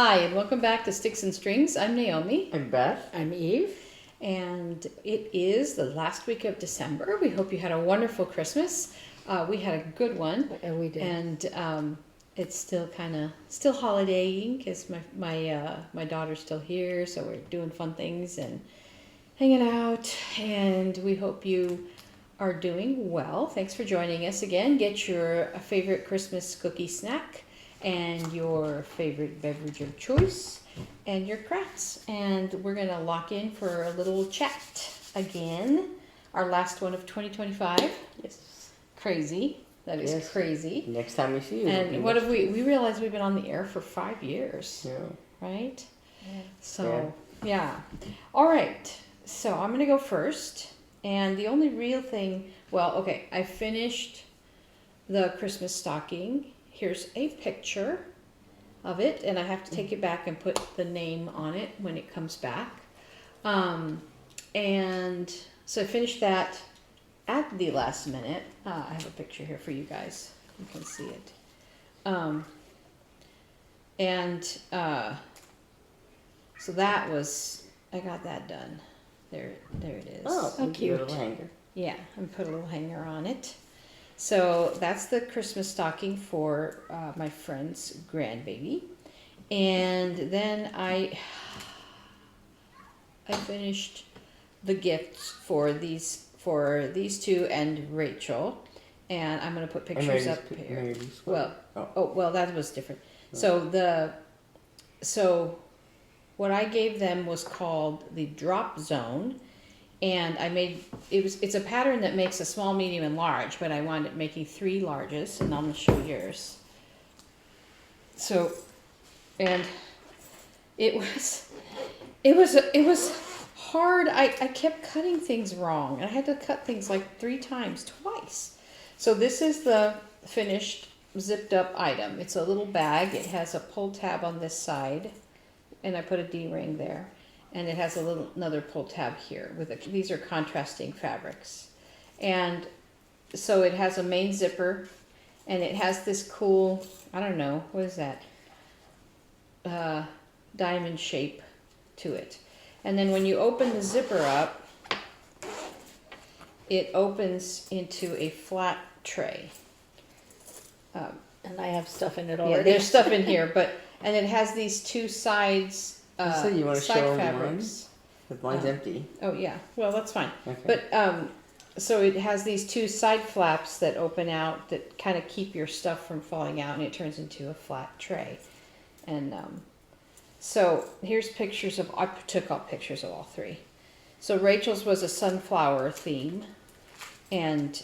Hi, and welcome back to Sticks and Strings. I'm Naomi. I'm Beth. I'm Eve. And it is the last week of December. We hope you had a wonderful Christmas. We had a good one. And we did. And it's still still holidaying because my daughter's still here, so we're doing fun things and hanging out. And we hope you are doing well. Thanks for joining us again. Get your favorite Christmas cookie snack and your favorite beverage of choice and your crafts. And we're going to lock in for a little chat again. Our last one of 2025. Yes. Crazy. That is crazy. Next time we see you. And what have we realized we've been on the air for 5 years. Yeah. Right? Yeah. So, yeah. All right. So I'm going to go first. And the only real thing, I finished the Christmas stocking. Here's a picture of it, and I have to take it back and put the name on it when it comes back. And so I finished that at the last minute. I have a picture here for you guys. You can see it. So that was, I got that done. There it is. Oh, cute. A little hanger. Yeah, and put a little hanger on it. So that's the Christmas stocking for my friend's grandbaby. And then I finished the gifts for these two and Rachel. And I'm going to put pictures up here. Well, that was different. Oh. So what I gave them was called the drop zone. And it's a pattern that makes a small, medium, and large, but I wound up making 3 larges, and I'm going to show yours. So, and it was hard. I kept cutting things wrong, and I had to cut things like 3 times, twice. So this is the finished zipped up item. It's a little bag. It has a pull tab on this side, and I put a D-ring there. And it has another pull tab here. These are contrasting fabrics. And so it has a main zipper, and it has this cool, I don't know, what is that? Diamond shape to it. And then when you open the zipper up, it opens into a flat tray. And I have stuff in it already. Yeah, there's stuff in here, and it has these 2 sides. So you want to side show fabrics. But mine's empty. Oh yeah, well that's fine. Okay. But so it has these 2 side flaps that open out that kind of keep your stuff from falling out, and it turns into a flat tray. And so here's pictures of, I took all pictures of all 3. So Rachel's was a sunflower theme, and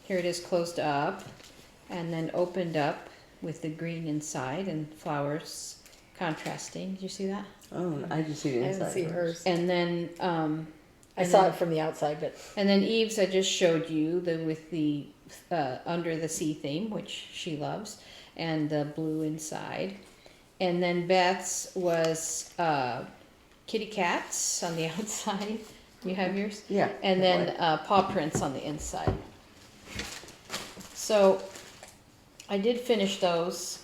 here it is closed up and then opened up with the green inside and flowers contrasting. Did you see that? Oh, I just see the I inside. didn't see hers. And then I saw it from the outside, but and then Eve's I just showed you with the under the sea theme, which she loves, and the blue inside. And then Beth's was kitty cats on the outside. You have yours? Yeah. And then paw prints on the inside. So I did finish those.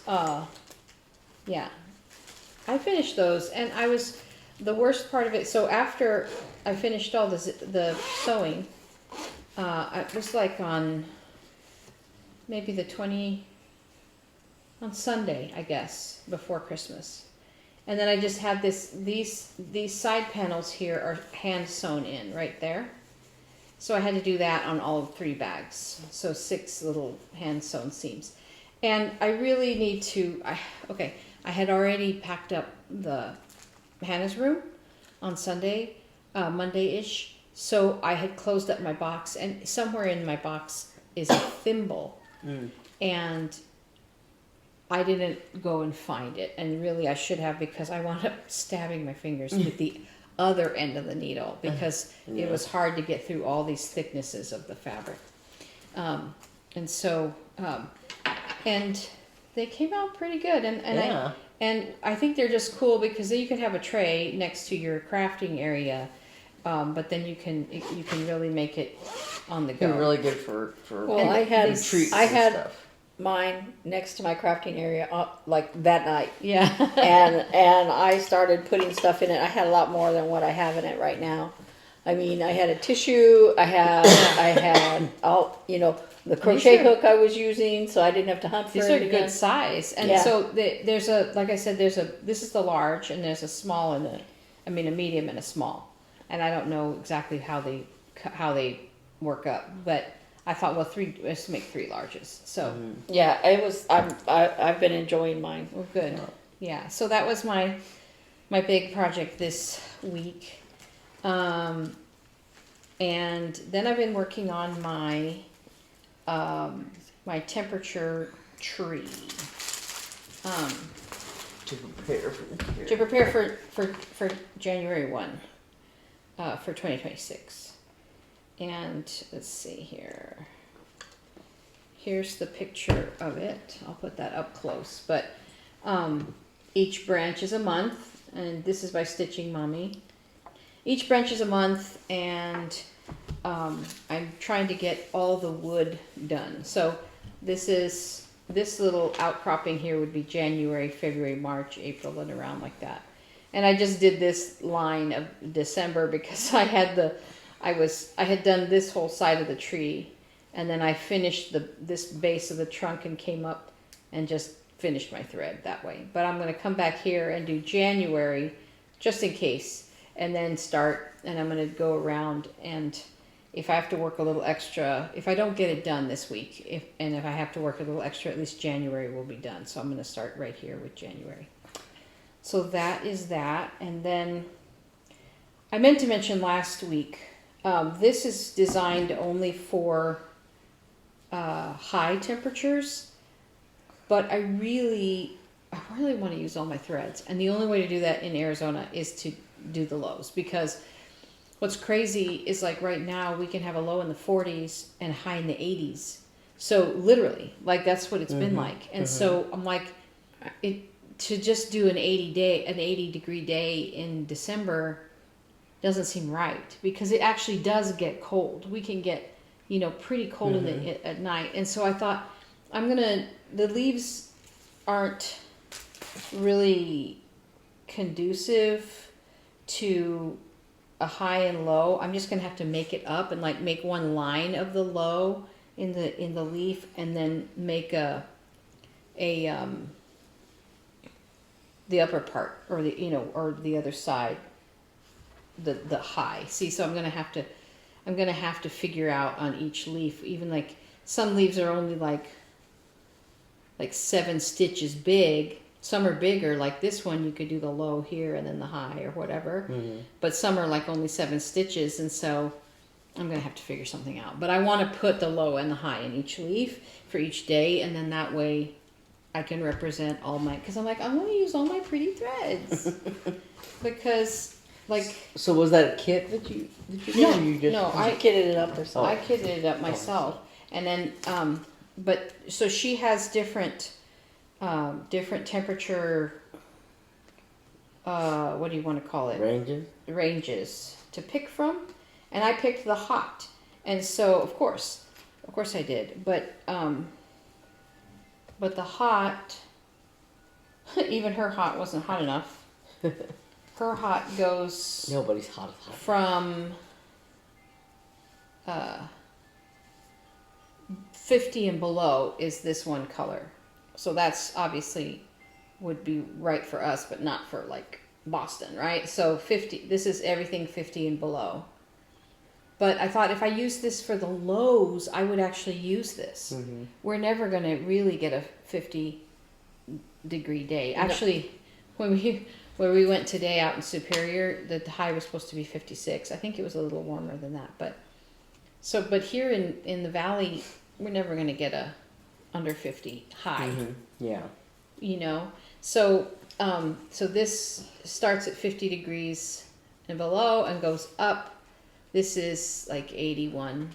Yeah. I finished those, and the worst part of it, so after I finished all the sewing, it was like on maybe on Sunday, I guess, before Christmas. And then I just had these side panels here are hand sewn in right there. So I had to do that on all 3 bags. So 6 little hand sewn seams. And I really need to, I had already packed up the Hannah's room on Sunday, Monday-ish. So I had closed up my box, and somewhere in my box is a thimble. And I didn't go and find it. And really I should have, because I wound up stabbing my fingers with the other end of the needle, because it was hard to get through all these thicknesses of the fabric. And so, and they came out pretty good, and I think they're just cool because then you can have a tray next to your crafting area, but then you can really make it on the go. They're really good for well, I had treats I and had stuff. mine next to my crafting area like that night. Yeah. and I started putting stuff in it. I had a lot more than what I have in it right now. I mean, I had a tissue. I had all, the crochet are- hook I was using, so I didn't have to hunt for These it are again. good size. And Yeah. so there's a, like I said, this is the large, and there's a small and a medium and a small. And I don't know exactly how they work up, but I thought, well, let's make 3 larges. So, Yeah, it was. I've been enjoying mine. well, good. Yeah. So that was my big project this week. And then I've been working on my temperature tree. To prepare for the year. To prepare for January 1 for 2026. And let's see here. Here's the picture of it. I'll put that up close. But each branch is a month, and this is by Stitching Mommy. Each branch is a month, and I'm trying to get all the wood done. So this little outcropping here would be January, February, March, April, and around like that. And I just did this line of December because I had done this whole side of the tree, and then I finished this base of the trunk and came up and just finished my thread that way. But I'm going to come back here and do January just in case, and then start, and I'm going to go around, and if I have to work a little extra, if I don't get it done this week, if I have to work a little extra, at least January will be done. So I'm going to start right here with January. So that is that. And then I meant to mention last week, this is designed only for high temperatures, but I really want to use all my threads. And the only way to do that in Arizona is to do the lows, because what's crazy is, like, right now we can have a low in the 40s and high in the 80s. So literally, like, that's what it's been like. And so I'm like, to just do an 80 degree day in December doesn't seem right, because it actually does get cold. We can get, pretty cold at night. And so I thought, the leaves aren't really conducive to a high and low. I'm just gonna have to make it up and, like, make one line of the low in the leaf, and then make the upper part, or or the other side, the high. See, so I'm gonna have to figure out on each leaf. Even, like, some leaves are only like 7 stitches big. Some are bigger, like this one. You could do the low here and then the high or whatever. But some are like only 7 stitches, and so I'm gonna have to figure something out. But I want to put the low and the high in each leaf for each day, and then that way I can represent all my. Because I'm like, I want to use all my pretty threads because, like. So was that a kit that you did, or you just? No, I kitted it up herself. I kitted it up myself, and then but so she has different temperature. What do you want to call it? Ranges to pick from, and I picked the hot, and so of course I did, but the hot, even her hot wasn't hot enough. Her hot goes. Nobody's hot as hot. From 50 and below is this one color. So that's obviously would be right for us, but not for, like, Boston, right? So 50, this is everything 50 and below. But I thought if I use this for the lows, I would actually use this. We're never going to really get a 50 degree day. Actually, when we went today out in Superior, the high was supposed to be 56. I think it was a little warmer than that, but here in the valley, we're never going to get a under 50 high. Yeah. So this starts at 50 degrees and below and goes up. This is like 81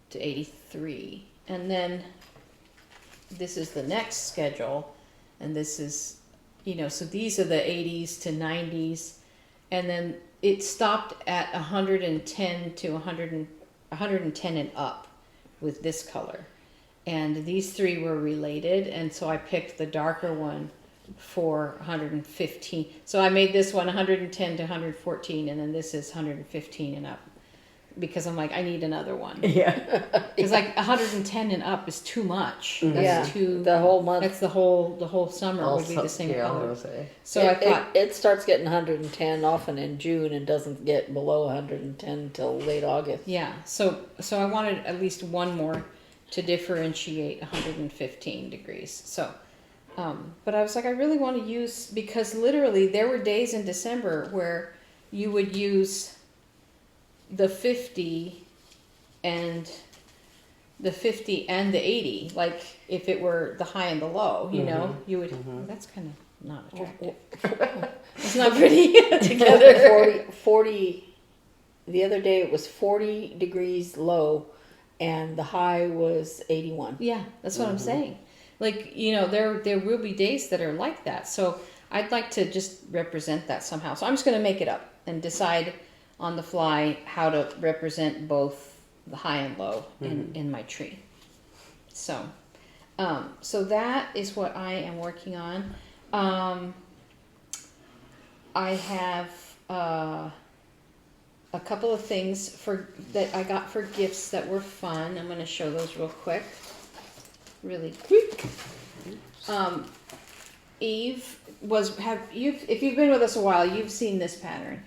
to 83. And then this is the next schedule, and this is, so these are the 80s to 90s, and then it stopped at 110 to 110 and up with this color. and these three were related, and so I picked the darker one for 115. So I made this one 110 to 114, and then this is 115 and up, because I'm like, I need another one. Yeah. Because like 110 and up is too much. That's Yeah, too. the whole month. That's the whole summer would be the same yeah, I color. was gonna say. So I thought, it starts getting 110 often in June and doesn't get below 110 until late August. yeah. So I wanted at least one more to differentiate 115 degrees. So, but I was like, I really want to use, because literally there were days in December where you would use the 50 and the 80, like if it were the high and the low, you know, you would, that's kind of not attractive. It's not pretty together. 40, the other day it was 40 degrees low and the high was 81. Yeah, that's what I'm saying. Like, you know, there will be days that are like that. So I'd like to just represent that somehow. So I'm just going to make it up and decide on the fly how to represent both the high and low in my tree. So, so that is what I am working on. I have a couple of things that I got for gifts that were fun. I'm going to show those really quick. Eve if you've been with us a while, you've seen this pattern.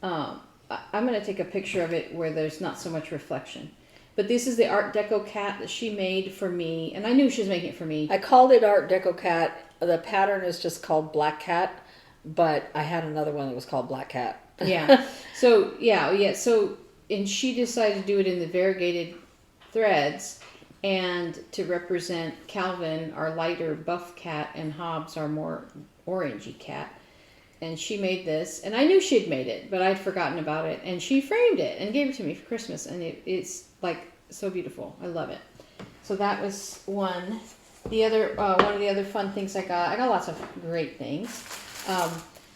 I'm going to take a picture of it where there's not so much reflection. But this is the Art Deco cat that she made for me, and I knew she was making it for me. I called it Art Deco Cat. The pattern is just called Black Cat, but I had another one that was called Black Cat. Yeah. So, So, and she decided to do it in the variegated threads, and to represent Calvin, our lighter buff cat, and Hobbs, our more orangey cat. And she made this, and I knew she'd made it, but I'd forgotten about it. And she framed it and gave it to me for Christmas, and it's like so beautiful. I love it. So that was one. The other one of the other fun things I got lots of great things.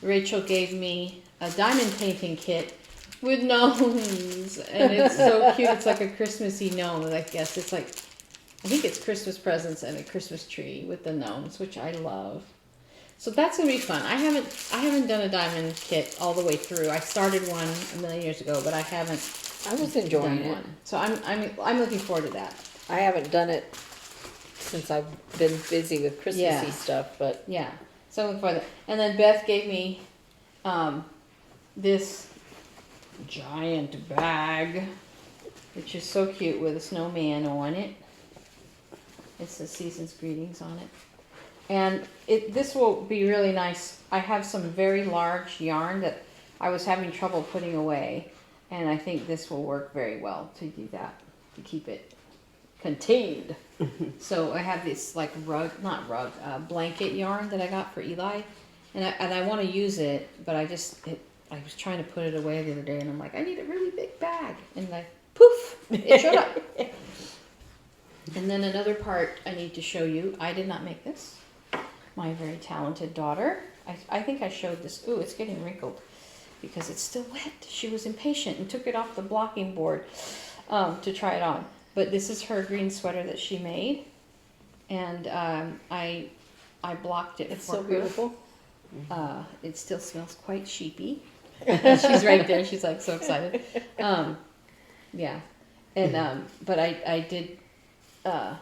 Rachel gave me a diamond painting kit with gnomes, and it's so cute. It's like a Christmassy gnome, I guess. It's like, I think it's Christmas presents and a Christmas tree with the gnomes, which I love. So that's gonna be fun. I haven't done a diamond kit all the way through. I started one a million years ago, but I haven't. I was enjoying done it. one. So I'm looking forward to that. I haven't done it since I've been busy with Christmassy stuff, but Yeah. So I'm looking forward to that. And then Beth gave me this giant bag, which is so cute, with a snowman on it. It says Season's Greetings on it. And this will be really nice. I have some very large yarn that I was having trouble putting away, and I think this will work very well to do that, to keep it contained. So I have this like blanket yarn that I got for Eli, and I want to use it, but I was trying to put it away the other day, and I'm like, I need a really big bag, and like poof, it showed up. And then another part I need to show you. I did not make this. My very talented daughter. I think I showed this. Ooh, it's getting wrinkled because it's still wet. She was impatient and took it off the blocking board to try it on. But this is her green sweater that she made, and I blocked it. it's for so her. beautiful. It still smells quite sheepy. She's right there. She's like so excited. Yeah, and but I did I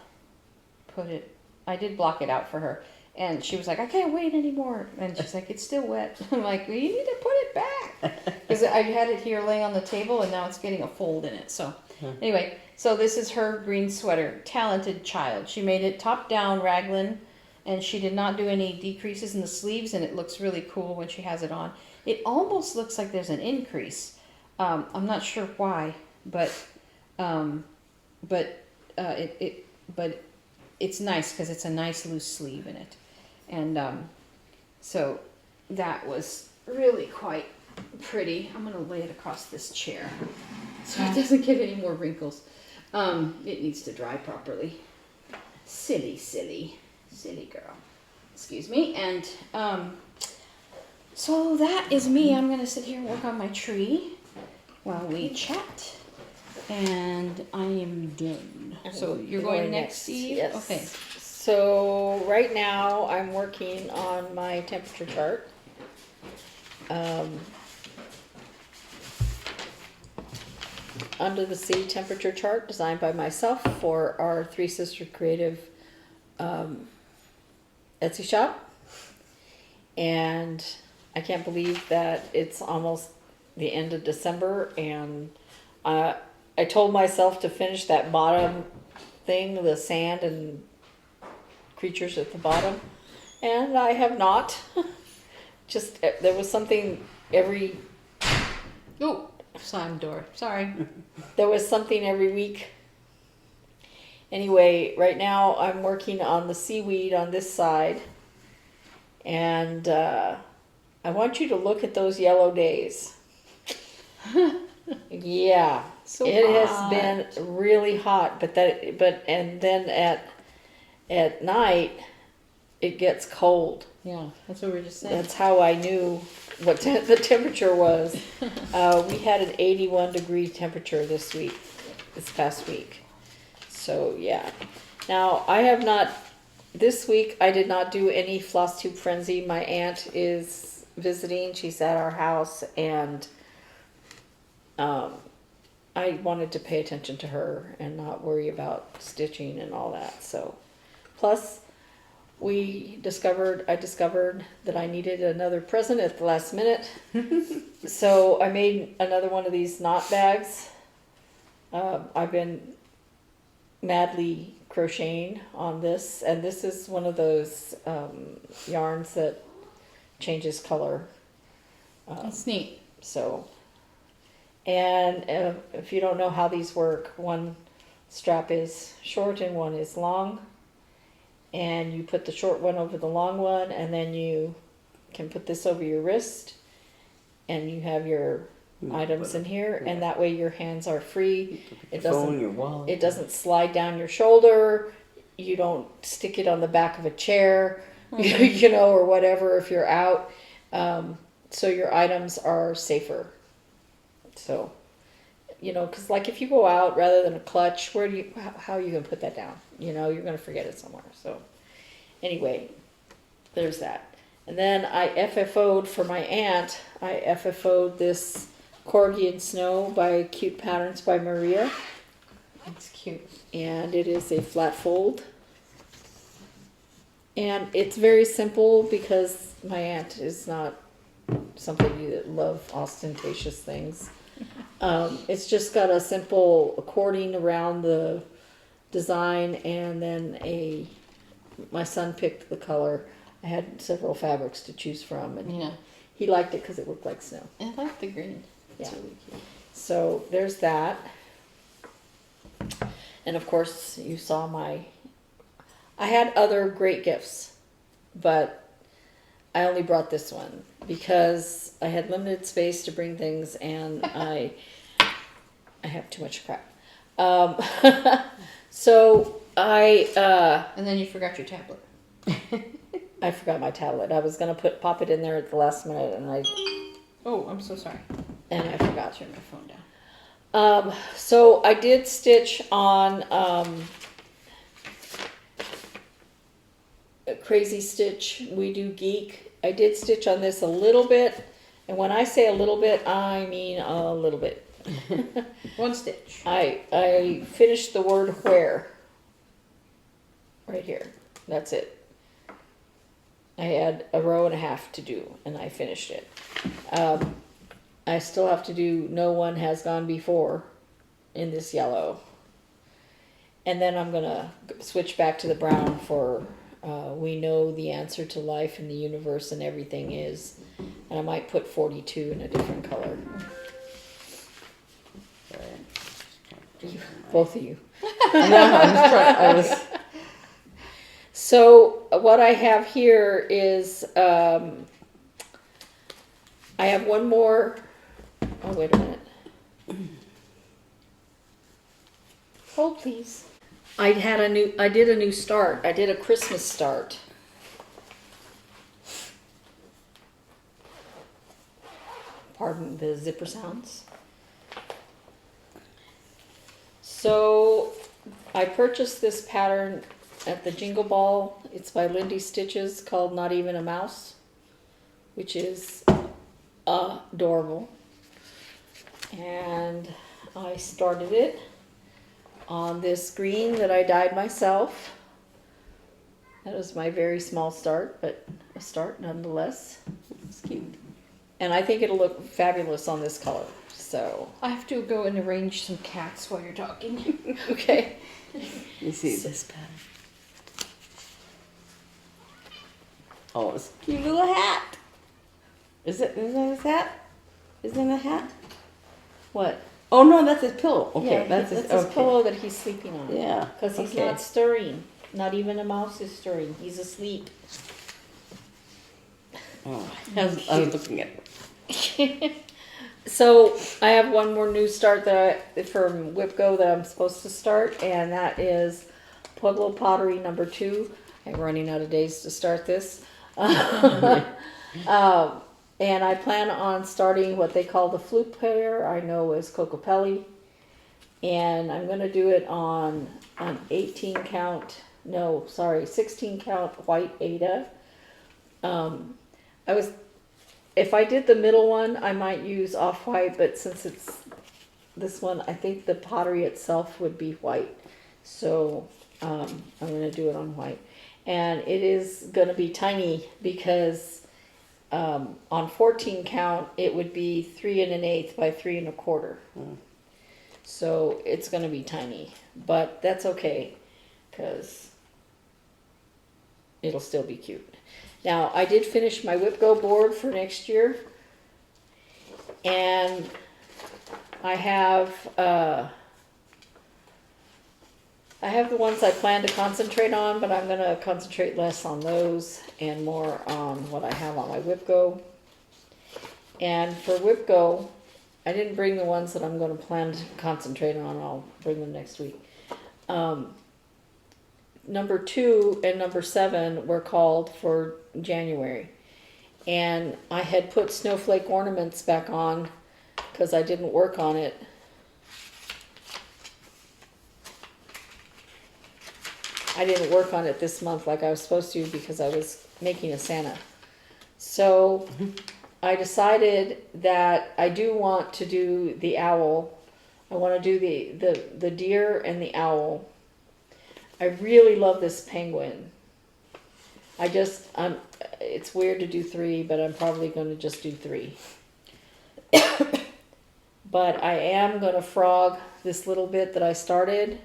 did block it out for her. And she was like, I can't wait anymore. And she's like, it's still wet. I'm like, well, you need to put it back. Because I had it here laying on the table, and now it's getting a fold in it. So anyway, so this is her green sweater. Talented child. She made it top down raglan, and she did not do any decreases in the sleeves, and it looks really cool when she has it on. It almost looks like there's an increase. I'm not sure why, but it's nice because it's a nice loose sleeve in it. And so that was really quite pretty. I'm going to lay it across this chair so it doesn't get any more wrinkles. It needs to dry properly. Silly girl. Excuse me. And so that is me. I'm going to sit here and work on my tree while we chat. And I am done. So you're going next, Steve? Yes. Okay. So right now I'm working on my temperature chart. Under the Sea temperature chart designed by myself for our Three Sisters Creative Etsy shop. And I can't believe that it's almost the end of December, and I told myself to finish that bottom thing, the sand and creatures at the bottom, and I have not. Just there was something every Oh, slam door. Sorry. there was something every week. Anyway, right now I'm working on the seaweed on this side, and I want you to look at those yellow days. Yeah, So it hot. has been really hot, and then at night it gets cold. Yeah, that's what we were just saying. That's how I knew what the temperature was. We had an 81 degree temperature this past week. So yeah. Now I have not, this week I did not do any Flosstube Frenzy. My aunt is visiting. She's at our house, and I wanted to pay attention to her and not worry about stitching and all that. So plus I discovered that I needed another present at the last minute. So I made another one of these knot bags. I've been madly crocheting on this, and this is one of those yarns that changes color. That's neat. So, and if you don't know how these work, one strap is short and one is long. And you put the short one over the long one, and then you can put this over your wrist, and you have your items in here, and that way your hands are free. It doesn't slide down your shoulder. You don't stick it on the back of a chair, you know, or whatever if you're out. So your items are safer. So, you know, because like if you go out rather than a clutch, how are you going to put that down? You know, you're going to forget it somewhere. So anyway, there's that. And then I FFO'd for my aunt. I FFO'd this Corgi in Snow by Cute Patterns by Maria. That's cute. And it is a flat fold. And it's very simple because my aunt is not somebody that loves ostentatious things. It's just got a simple cording around the design, and then my son picked the color. I had several fabrics to choose from, and Yeah. he liked it because it looked like snow. I like the green. Yeah. It's really cute. So there's that. And of course you saw I had other great gifts, but I only brought this one because I had limited space to bring things, and I have too much crap. So And then you forgot your tablet. I forgot my tablet. I was gonna pop it in there at the last minute, and Oh, I'm so sorry. I forgot. Turn my phone down. So I did stitch on Crazy Stitch. We Do Geek. I did stitch on this a little bit, and when I say a little bit, I mean a little bit. One stitch. I finished the word where. Right here. That's it. I had a row and a half to do, and I finished it. I still have to do No One Has Gone Before in this yellow. And then I'm going to switch back to the brown for We Know the Answer to Life and the Universe and Everything Is. And I might put 42 in a different color. Both of you. So what I have here is I have one more. Oh, wait a minute. Hold, please. I did a new start. I did a Christmas start. Pardon the zipper sounds. So I purchased this pattern at the Jingle Ball. It's by Lindy Stitches, called Not Even a Mouse, which is adorable. And I started it on this green that I dyed myself. That was my very small start, but a start nonetheless. It's cute. And I think it'll look fabulous on this color. So, I have to go and arrange some cats while you're talking. okay. You see this pattern. Oh, it's a cute little hat. Is that his hat? Is that a hat? What? Oh no, that's his pillow. Okay, Yeah, that's his, his okay. pillow that he's sleeping on. Yeah. Because he's okay. not stirring. Not even a mouse is stirring. He's asleep. Oh, I was looking at it. So I have one more new start from WIP-GO that I'm supposed to start, and that is Pueblo Pottery number 2. I'm running out of days to start this. And I plan on starting what they call the flute pair, I know as Cocopelli. And I'm going to do it on an 16 count white Ada. If I did the middle one, I might use off-white, but since it's this one, I think the pottery itself would be white. So I'm going to do it on white. And it is going to be tiny because on 14 count, it would be 3 1/8 by 3 1/4. So it's going to be tiny, but that's okay because it'll still be cute. Now, I did finish my WIP-GO board for next year, and I have the ones I plan to concentrate on, but I'm going to concentrate less on those and more on what I have on my WIP-GO. And for WIP-GO, I didn't bring the ones that I'm going to plan to concentrate on. I'll bring them next week. Number 2 and number 7 were called for January. And I had put snowflake ornaments back on because I didn't work on it. I didn't work on it this month like I was supposed to because I was making a Santa. So I decided that I do want to do the owl. I want to do the deer and the owl. I really love this penguin. It's weird to do 3, but I'm probably going to just do 3. But I am going to frog this little bit that I started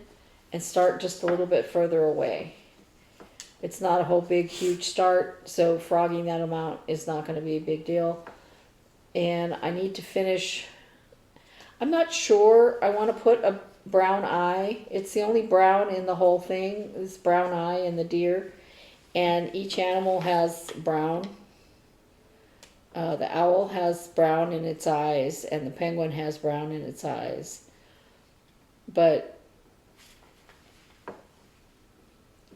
and start just a little bit further away. It's not a whole big, huge start, so frogging that amount is not going to be a big deal. And I need to finish. I'm not sure I want to put a brown eye. It's the only brown in the whole thing, this brown eye in the deer. And each animal has brown. The owl has brown in its eyes, and the penguin has brown in its eyes. But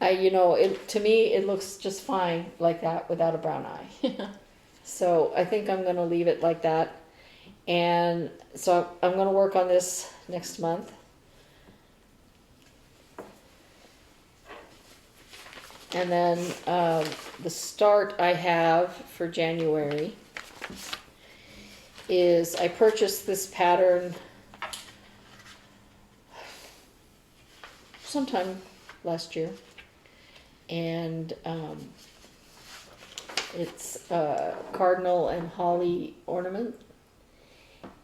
to me, it looks just fine like that without a brown eye. So I think I'm going to leave it like that. And so I'm going to work on this next month. And then the start I have for January is I purchased this pattern sometime last year. And it's a cardinal and holly ornament.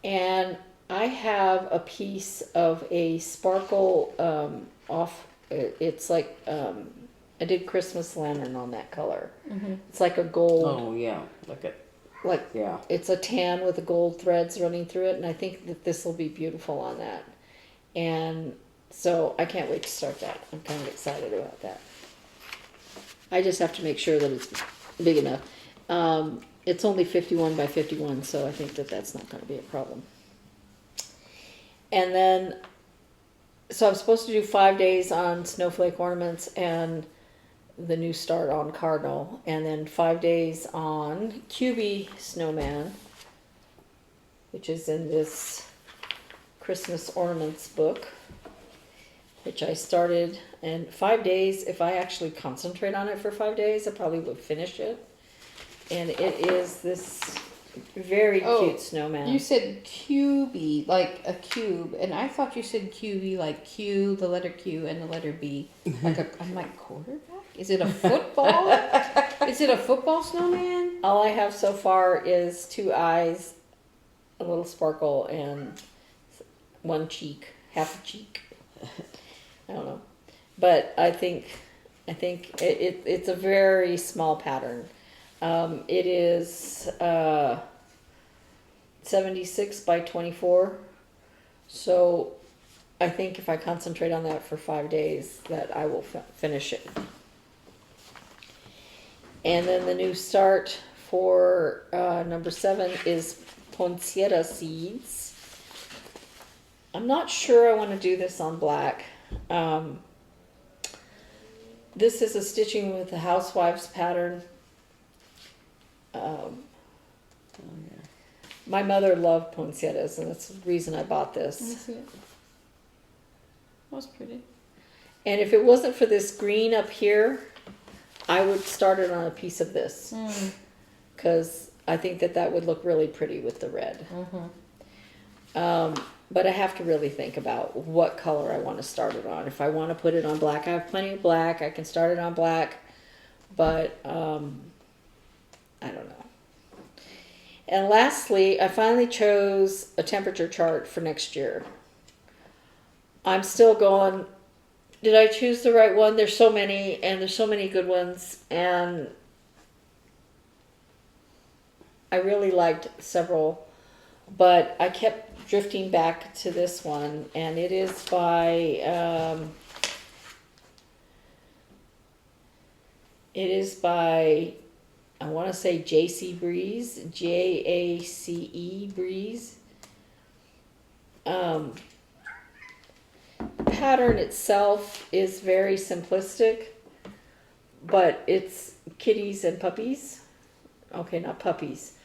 And I have a piece of a sparkle it's like I did Christmas lantern on that color. Mm-hmm. It's like a gold. Oh yeah, yeah. It's a tan with the gold threads running through it, and I think that this will be beautiful on that. And so I can't wait to start that. I'm kind of excited about that. I just have to make sure that it's big enough. It's only 51 by 51, so I think that that's not going to be a problem. And then, so I'm supposed to do 5 days on snowflake ornaments and the new start on cardinal, and then 5 days on QB snowman, which is in this Christmas ornaments book. which I started in 5 days. If I actually concentrate on it for 5 days, I probably would finish it. And it is this very Oh, cute snowman. You said cubey, like a cube, and I thought you said cubey, like Q, the letter Q, and the letter B. I'm like, quarterback? Is it a football? Is it a football snowman? All I have so far is 2 eyes, a little sparkle, and one cheek, half a cheek. I don't know, but I think it's a very small pattern. It is 76 by 24, so I think if I concentrate on that for 5 days, that I will finish it. And then the new start for number 7 is poinsettia seeds. I'm not sure I want to do this on black. This is a stitching with the housewives pattern. My mother loved poinsettias, and that's the reason I bought Let me this. see it. That was pretty. And if it wasn't for this green up here, I would start it on a piece of this, because I think that would look really pretty with the red. But I have to really think about what color I want to start it on. If I want to put it on black, I have plenty of black. I can start it on black, but I don't know. And lastly, I finally chose a temperature chart for next year. I'm still going, did I choose the right one? There's so many, and there's so many good ones, and I really liked several, but I kept drifting back to this one, and it is by I want to say JC Breeze, JACE Breeze. The pattern itself is very simplistic, but it's kitties and puppies. Okay, not puppies,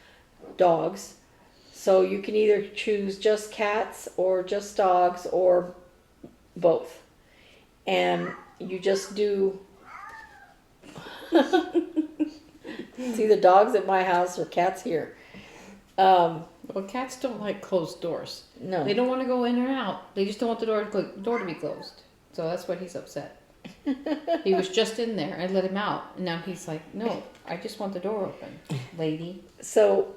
dogs. So you can either choose just cats or just dogs or both. And you just do it's either dogs at my house or cats here. Well, cats don't like closed doors. No. They don't want to go in or out. They just don't want the door to be closed. So that's what he's upset. He was just in there. I let him out. And now he's like, no, I just want the door open, lady. So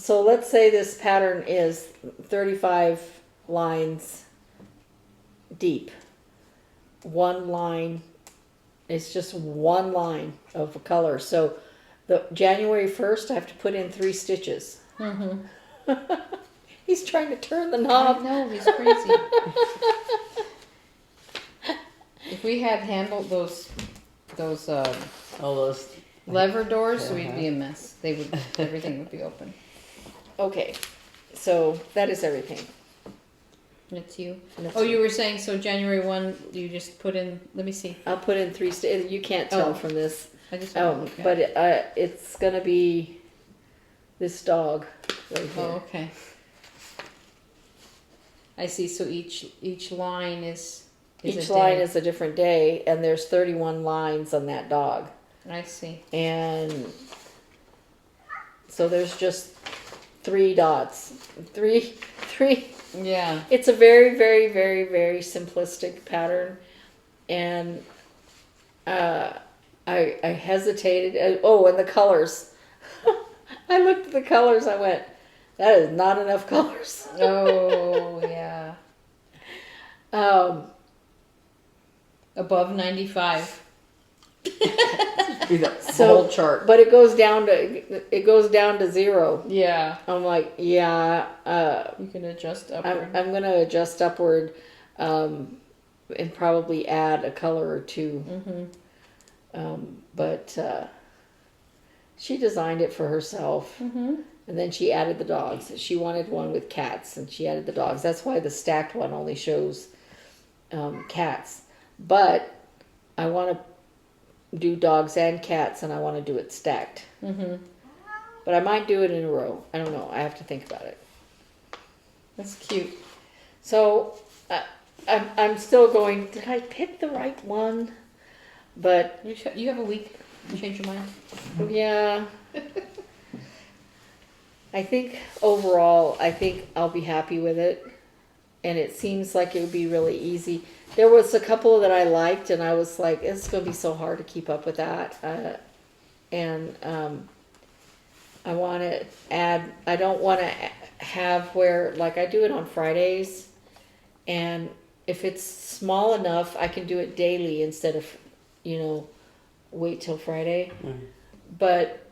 let's say this pattern is 35 lines deep. One line is just one line of a color. So the January 1st, I have to put in 3 stitches. He's trying to turn the knob. No, he's crazy. If we had handled those All those. lever doors, we'd be a mess. Everything would be open. Okay, so that is everything. It's you. And that's Oh, it. you were saying, so January 1, you just put in, let me see. I'll put in 3 stitches. You can't tell Oh. from this. I just okay. But it's going to be this dog right here. Oh, okay. I see. So each line is Each a line day. is a different day, and there's 31 lines on that dog. I see. And so there's just 3 dots. Three. Yeah. It's a very, very, very, very simplistic pattern. And I hesitated. Oh, and the colors. I looked at the colors. I went, that is not enough colors. Oh, yeah. Above 95. Be the So- whole chart. But it goes down to 0. Yeah. I'm like, yeah. You can adjust upward. I'm gonna adjust upward, and probably add a color or 2. But she designed it for herself, and then she added the dogs. She wanted one with cats, and she added the dogs. That's why the stacked one only shows cats. But I want to do dogs and cats, and I want to do it stacked. But I might do it in a row. I don't know. I have to think about it. That's cute. So I'm still going, did I pick the right one? But You have a week to change your mind. yeah, I think overall, I think I'll be happy with it. And it seems like it would be really easy. There was a couple that I liked, and I was like, it's going to be so hard to keep up with that. I want to add, I don't want to have where, like, I do it on Fridays, and if it's small enough, I can do it daily instead of, wait till Friday. Mhm. But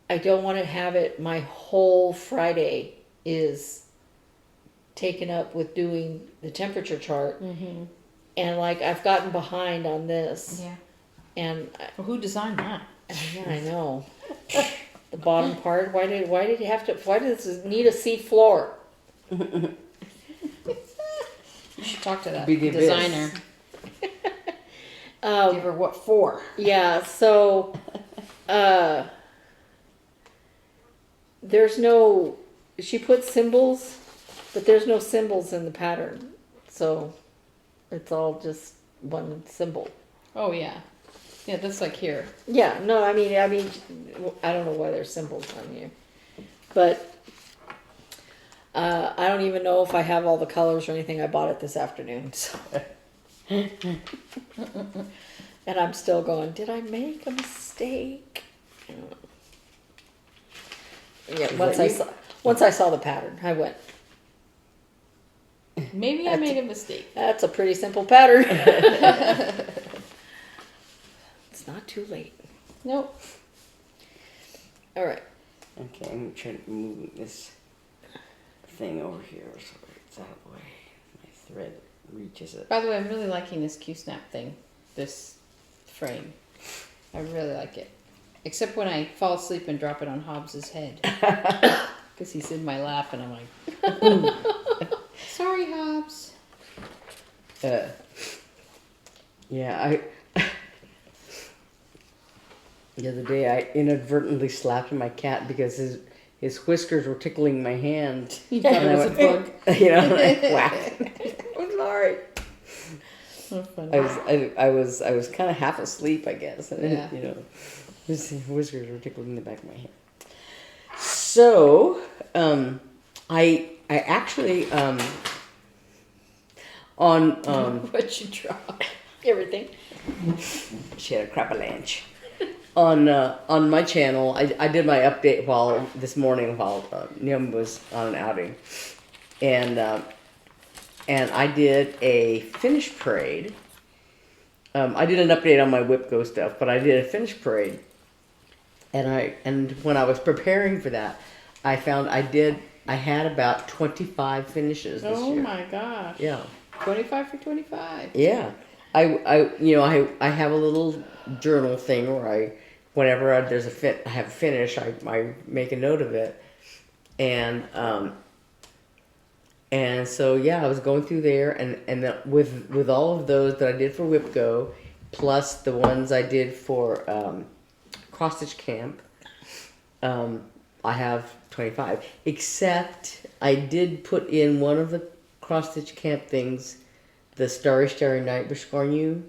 I don't want to have it, my whole Friday is taken up with doing the temperature chart. Mm-hmm. And, like, I've gotten behind on this. Yeah. And, Well, who designed that? yeah, I know. The bottom part, why did you have to, why does it need a seat floor? You should talk to that Be the abyss. designer. Give her what for? Yeah, so, there's no, she put symbols, but there's no symbols in the pattern. So, it's all just one symbol. Oh yeah, yeah. That's like here. Yeah, no, I mean, I don't know why there's symbols on here. But, I don't even know if I have all the colors or anything. I bought it this afternoon, so. And I'm still going, did I make a mistake? Yeah, once I saw the pattern, I went, Maybe I made a mistake. that's a pretty simple pattern. It's not too late. Nope. All right. Okay, I'm trying to move this thing over here so it's out of the way. My thread reaches it. By the way, I'm really liking this Q-snap thing. This frame. I really like it. Except when I fall asleep and drop it on Hobbs's head. Because he's in my lap and I'm like, sorry, Hobbs. Yeah, the other day I inadvertently slapped my cat because his whiskers were tickling my hand. You thought And it I was a went, bug. like whack. I'm sorry. So funny. I was kind of half asleep, I guess. And Yeah. his whiskers were tickling the back of my hand. So, I actually on What you drop? Everything. she had a crapalanche. On my channel, I did my update this morning while Naomi was on an outing, and I did a finish parade. I did an update on my WIP-GO stuff, but I did a finish parade, and when I was preparing for that, I found I had about 25 finishes this year. Oh my gosh. Yeah. 25 for 25. Yeah. I have a little journal thing where whenever I have a finish, I make a note of it. And so yeah, I was going through there and with all of those that I did for WIP-GO, plus the ones I did for cross stitch camp, I have 25. Except I did put in one of the cross stitch camp things, the Starry Starry Night Bishkornu,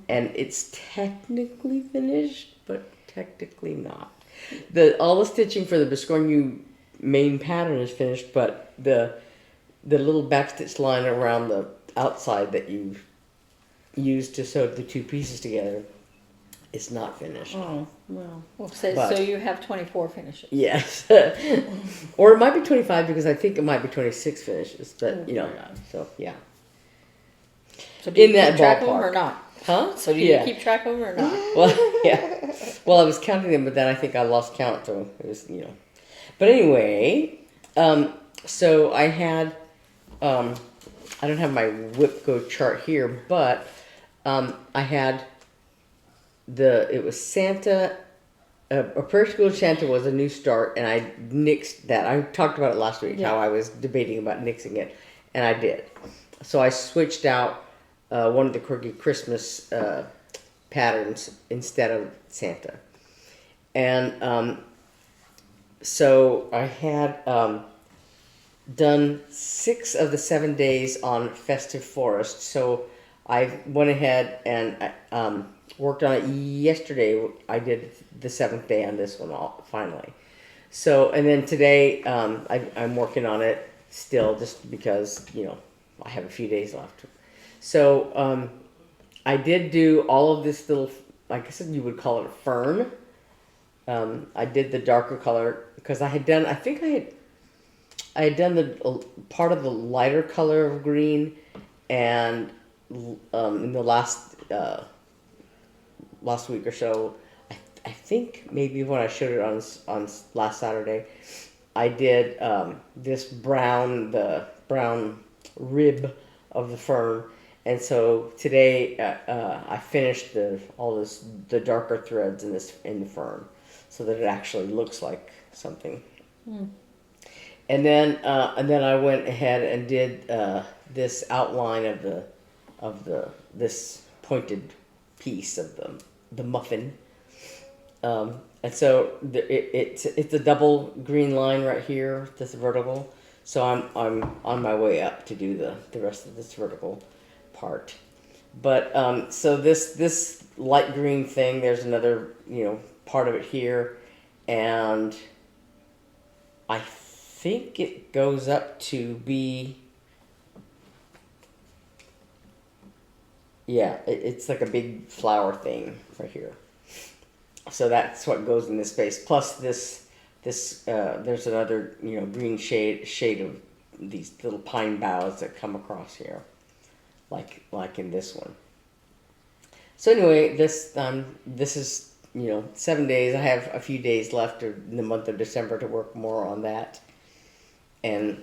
and it's technically finished, but technically not. All the stitching for the Bishkornu main pattern is finished, but the little backstitch line around the outside that you used to sew the two pieces together is not finished. Oh, well. So you have 24 finishes. Yes. Or it might be 25 because I think it might be 26 finishes, but Oh, my God. so yeah. So do you In that keep track of them ballpark. or not? Huh? So do you keep track of them or not? Well, yeah. Well, I was counting them, but then I think I lost count, so it was, But anyway, so I had, I don't have my WIP-GO chart here, but I had it was Santa, a Prairie School Santa was a new start, and I nixed that. I talked about it last week, how I was debating about nixing it, and I did. So I switched out one of the quirky Christmas patterns instead of Santa. And so I had done 6 of the 7 days on Festive Forest. So I went ahead and worked on it yesterday. I did the 7th day on this one finally. So, and then today I'm working on it still just because, I have a few days left. So I did do all of this little, like I said, you would call it a fern. I did the darker color because I had done the part of the lighter color of green, and in the last week or so, I think maybe when I showed it on last Saturday, I did the brown rib of the fern, and so today I finished the darker threads in the fern, so that it actually looks like something. And then I went ahead and did this outline of this pointed piece of the muffin. And so it's a double green line right here, this vertical. So I'm on my way up to do the rest of this vertical part. But so this light green thing, there's another part of it here, and I think it goes up to be, it's like a big flower thing right here. So that's what goes in this space. Plus this there's another green shade of these little pine boughs that come across here, like in this one. So anyway, this is 7 days. I have a few days left in the month of December to work more on that. And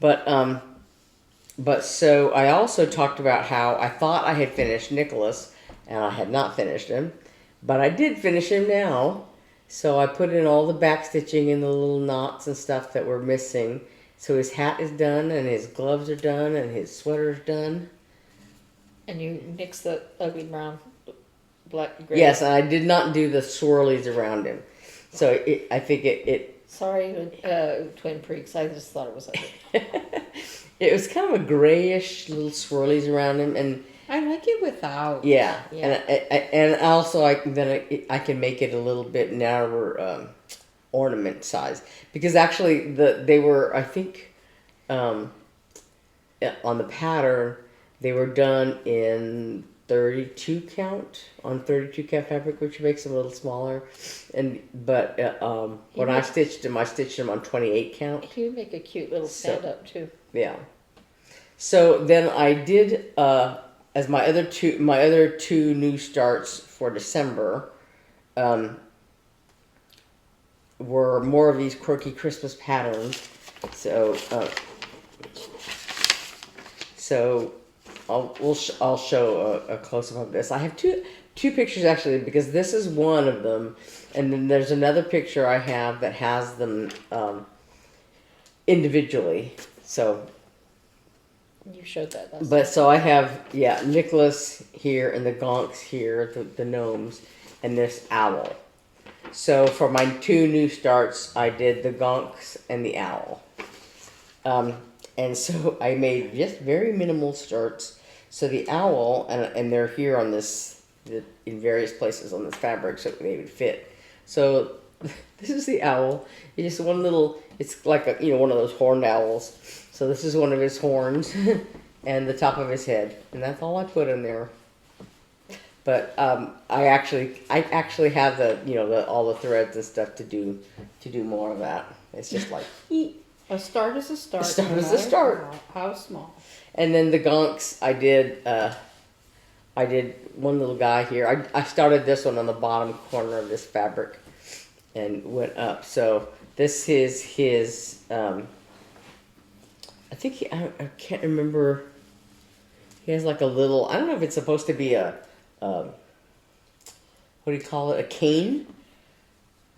but so I also talked about how I thought I had finished Nicholas, and I had not finished him, but I did finish him now. So I put in all the back stitching and the little knots and stuff that were missing. So his hat is done, and his gloves are done, and his sweater's done. And you mix the ugly brown, black, gray. Yes, and I did not do the swirlies around him. So I think it Sorry, Twin Peaks. I just thought it was ugly. it was kind of a grayish little swirlies around him, and I like it without. yeah. Yeah. And also I can make it a little bit narrower ornament size, because actually they were, I think, on the pattern they were done in 32 count on 32 count fabric, which makes them a little smaller, but when I stitched them on 28 count. You make a cute little stand up too. Yeah. So then I did as my other two new starts for December were more of these quirky Christmas patterns. So I'll show a close up of this. I have two pictures actually, because this is one of them, and then there's another picture I have that has them individually. So. You showed that. But so I have Nicholas here and the gonks here, the gnomes, and this owl. So for my two new starts, I did the gonks and the owl. And so I made just very minimal starts. So the owl, and they're here on this, in various places on this fabric, so they would fit. So this is the owl. It's just one little, it's like one of those horned owls. So this is one of his horns and the top of his head, and that's all I put in there. But I actually have all the threads and stuff to do more of that. It's just like A start is a start. A start is a start. How small? And then the gonks, I did one little guy here. I started this one on the bottom corner of this fabric and went up. So this is his. I think I can't remember. He has like a little. I don't know if it's supposed to be a what do you call it? A cane.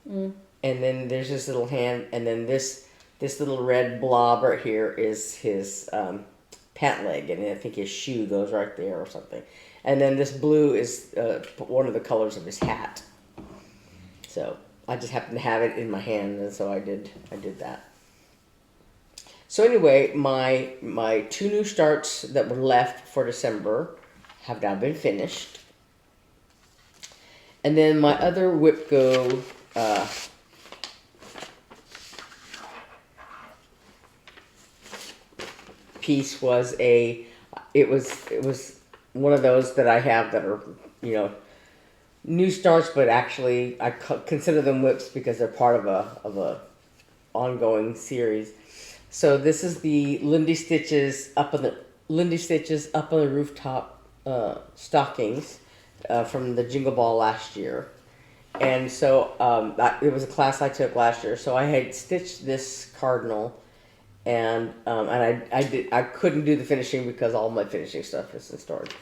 And then there's this little hand, and then this little red blob right here is his pant leg, and I think his shoe goes right there or something. And then this blue is one of the colors of his hat. So I just happened to have it in my hand, and so I did that. So anyway, my 2 new starts that were left for December have now been finished. And then my other WIP-GO piece was it was one of those that I have that are, you know, new starts, but actually I consider them WIPs because they're part of a ongoing series. So this is the Lindy Stitches up on the rooftop stockings from the Jingle Ball last year, and so it was a class I took last year. So I had stitched this cardinal, and I couldn't do the finishing because all my finishing stuff is in storage.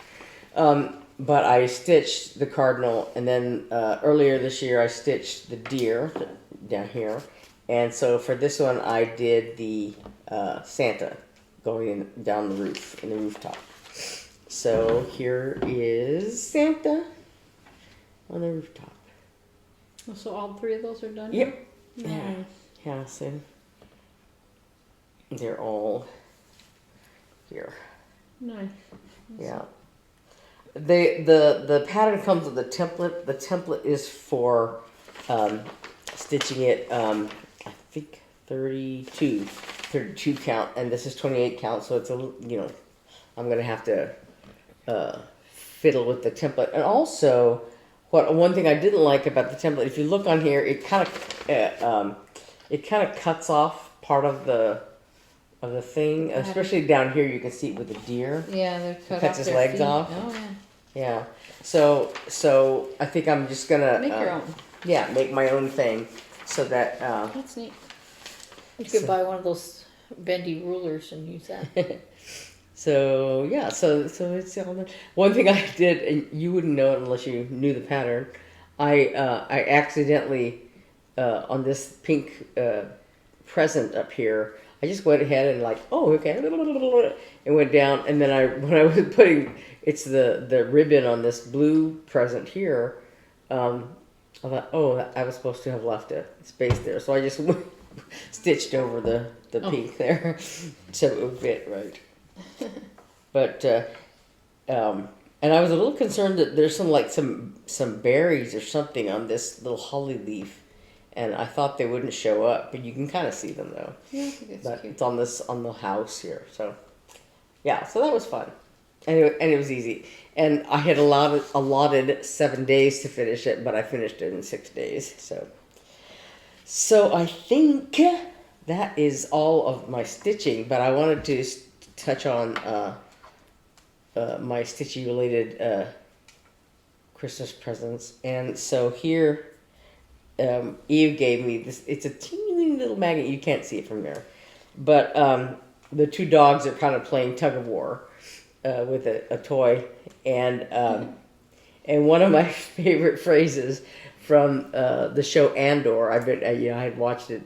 But I stitched the cardinal, and then earlier this year I stitched the deer down here. And so for this one, I did the Santa going down the roof, in the rooftop. So here is Santa on the rooftop. So all 3 of those are done? Yep. Nice. Yeah, so they're all here. Nice. Yeah. The pattern comes with a template. The template is for stitching it, I think 32 count, and this is 28 count, so it's I'm gonna have to fiddle with the template. And also, one thing I didn't like about the template, if you look on here, it kind of cuts off part of the thing, especially down here. You can see it with the deer. Yeah, they're cut Cuts off his their legs feet. off. Oh yeah. Yeah. So I think I'm just gonna Make your own. Yeah, make my own thing, so that That's neat. You could buy one of those bendy rulers and use that. So yeah, so it's all done. One thing I did, and you wouldn't know it unless you knew the pattern. I accidentally on this pink present up here, I just went ahead and like, oh okay, and went down, and then when I was putting the ribbon on this blue present here, I thought, oh, I was supposed to have left a space there, so I just stitched over the pink there, so it would fit right. But and I was a little concerned that there's some berries or something on this little holly leaf, and I thought they wouldn't show up, but you can kind of see them though. Yeah, I think it's But cute. it's on the house here, so yeah, so that was fun, and it was easy. And I had allotted 7 days to finish it, but I finished it in 6 days. So I think that is all of my stitching, but I wanted to touch on my stitching related Christmas presents. And so here, Eve gave me this. It's a teeny little magnet. You can't see it from there, but the 2 dogs are kind of playing tug of war with a toy, and one of my favorite phrases from the show Andor. I had watched it.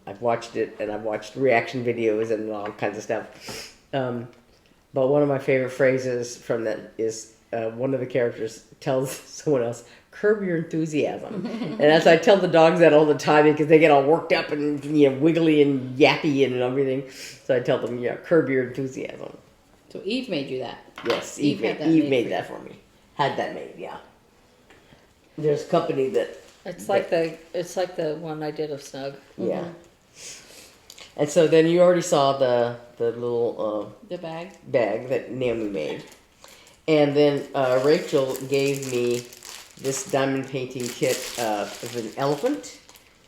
I've watched it, and I've watched reaction videos and all kinds of stuff. But one of my favorite phrases from that is one of the characters tells someone else, "Curb your enthusiasm," and as I tell the dogs that all the time because they get all worked up and wiggly and yappy and everything. So I tell them, curb your enthusiasm. So Eve made you that. Yes, Eve Eve had that made made for that for me. Had that made, yeah. There's a company that It's like the one I did of Snug. yeah. And so then you already saw the little The bag. bag that Naomi made, and then Rachel gave me this diamond painting kit of an elephant.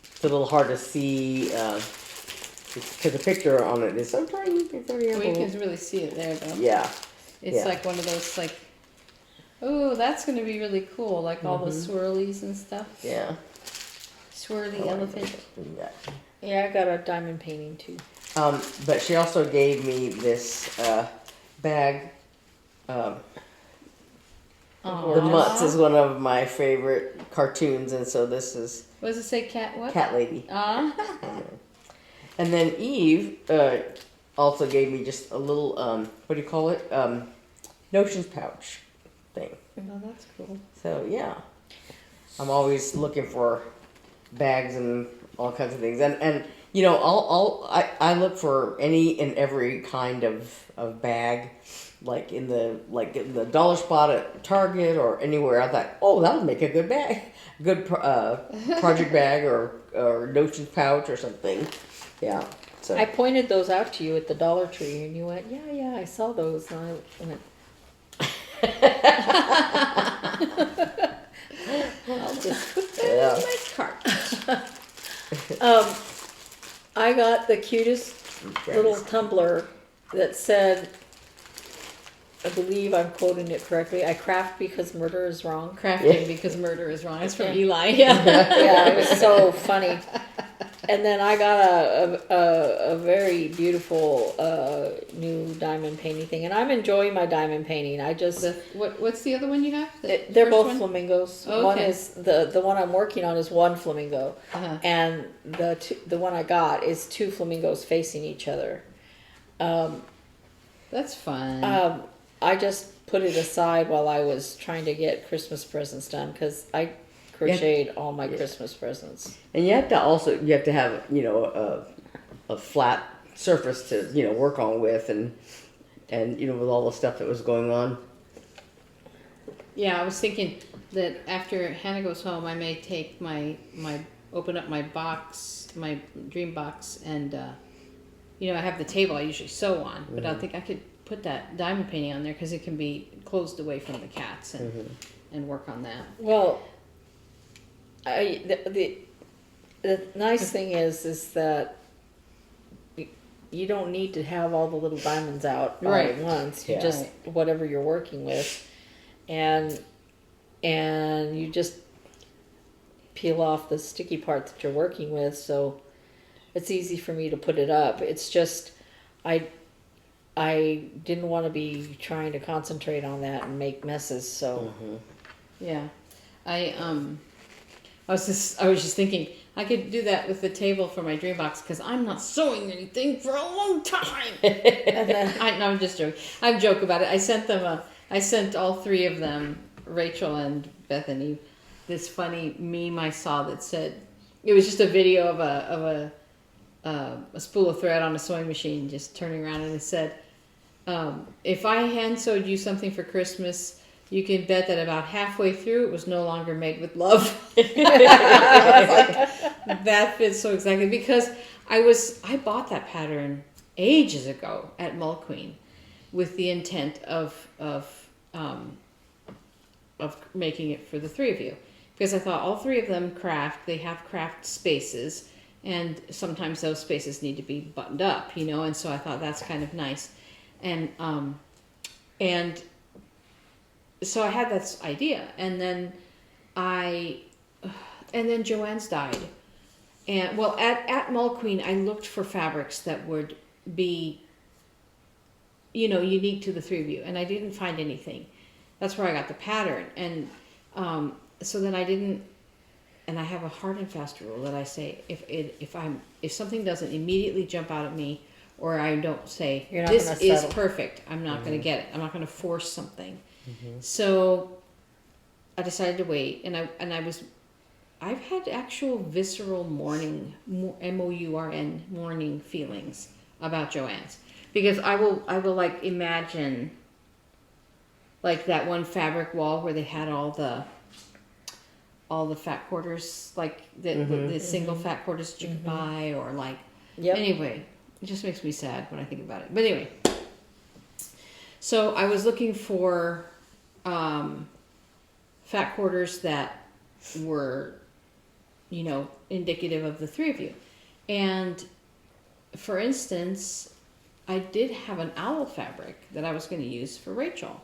It's a little hard to see because the picture on it is so tiny. It's very Well, you little. can really see it there, though. Yeah. It's yeah. like one of those, like, oh, that's going to be really cool. Like all the Mm-hmm. swirlies and stuff. Yeah. Swirly elephant. Yeah. Yeah, I got a diamond painting too. But she also gave me this bag. Aw. The Mutts is one of my favorite cartoons, and so this is What does it say, cat what? Cat Lady. Ah. And then Eve also gave me just a little, what do you call it? Notions pouch thing. Oh, that's cool. So, yeah. I'm always looking for bags and all kinds of things. And You know, I look for any and every kind of bag, like in the dollar spot at Target or anywhere. I thought, oh, that would make a good bag, good project bag or notions pouch or something. Yeah. So I pointed those out to you at the Dollar Tree, and you went, yeah, I saw those. And I went, I'll just put that Yeah. in my cart. I got the cutest little tumbler that said, I believe I'm quoting it correctly, I craft because murder is wrong. Crafting because murder is wrong. It's from Yeah. Eli. Yeah. Yeah, it was so funny. And then I got a very beautiful new diamond painting thing, and I'm enjoying my diamond painting. I just What's the other one you have? The they're first both one? flamingos. Oh, One okay. is the one I'm working on is one flamingo, Uh-huh. and the one I got is two flamingos facing each other. That's fun. I just put it aside while I was trying to get Christmas presents done because I crocheted all my Christmas presents. and you have to have a flat surface to work on with and with all the stuff that was going on. Yeah, I was thinking that after Hannah goes home, I may take my open up my box, my dream box, and I have the table I usually sew on, but I think I could put that diamond painting on there because it can be closed away from the cats and work on that. Well, the nice thing is that you don't need to have all the little diamonds out all Right. at once. You Yeah. just whatever you're working with, and you just peel off the sticky part that you're working with. So it's easy for me to put it up. It's just I didn't want to be trying to concentrate on that and make messes. So Yeah, I was just thinking I could do that with the table for my dream box because I'm not sewing anything for a long time. and then I'm just joking. I joke about it. I sent all three of them, Rachel and Bethany, this funny meme I saw that said it was just a video of a spool of thread on a sewing machine just turning around, and it said, if I hand sewed you something for Christmas, you can bet that about halfway through it was no longer made with love. That fits so exactly because I bought that pattern ages ago at Mulqueen with the intent of making it for the three of you because I thought all three of them they have craft spaces, and sometimes those spaces need to be buttoned up, and so I thought that's kind of nice, and so I had this idea, and then Joanne's died, and well, at Mulqueen I looked for fabrics that would be, unique to the three of you, and I didn't find anything. That's where I got the pattern, and so then I didn't. And I have a hard and fast rule that I say if something doesn't immediately jump out at me, or I don't say You're not this gonna is settle. perfect, I'm not going to get it. I'm not going to force something. So I decided to wait, and I've had actual visceral mourn mourning feelings about Joanne's because I will like imagine like that one fabric wall where they had all the fat quarters, like the single fat quarters that you could buy, or like anyway, it just makes me sad when I think about it. But anyway, so I was looking for fat quarters that were, indicative of the three of you. And for instance, I did have an owl fabric that I was going to use for Rachel.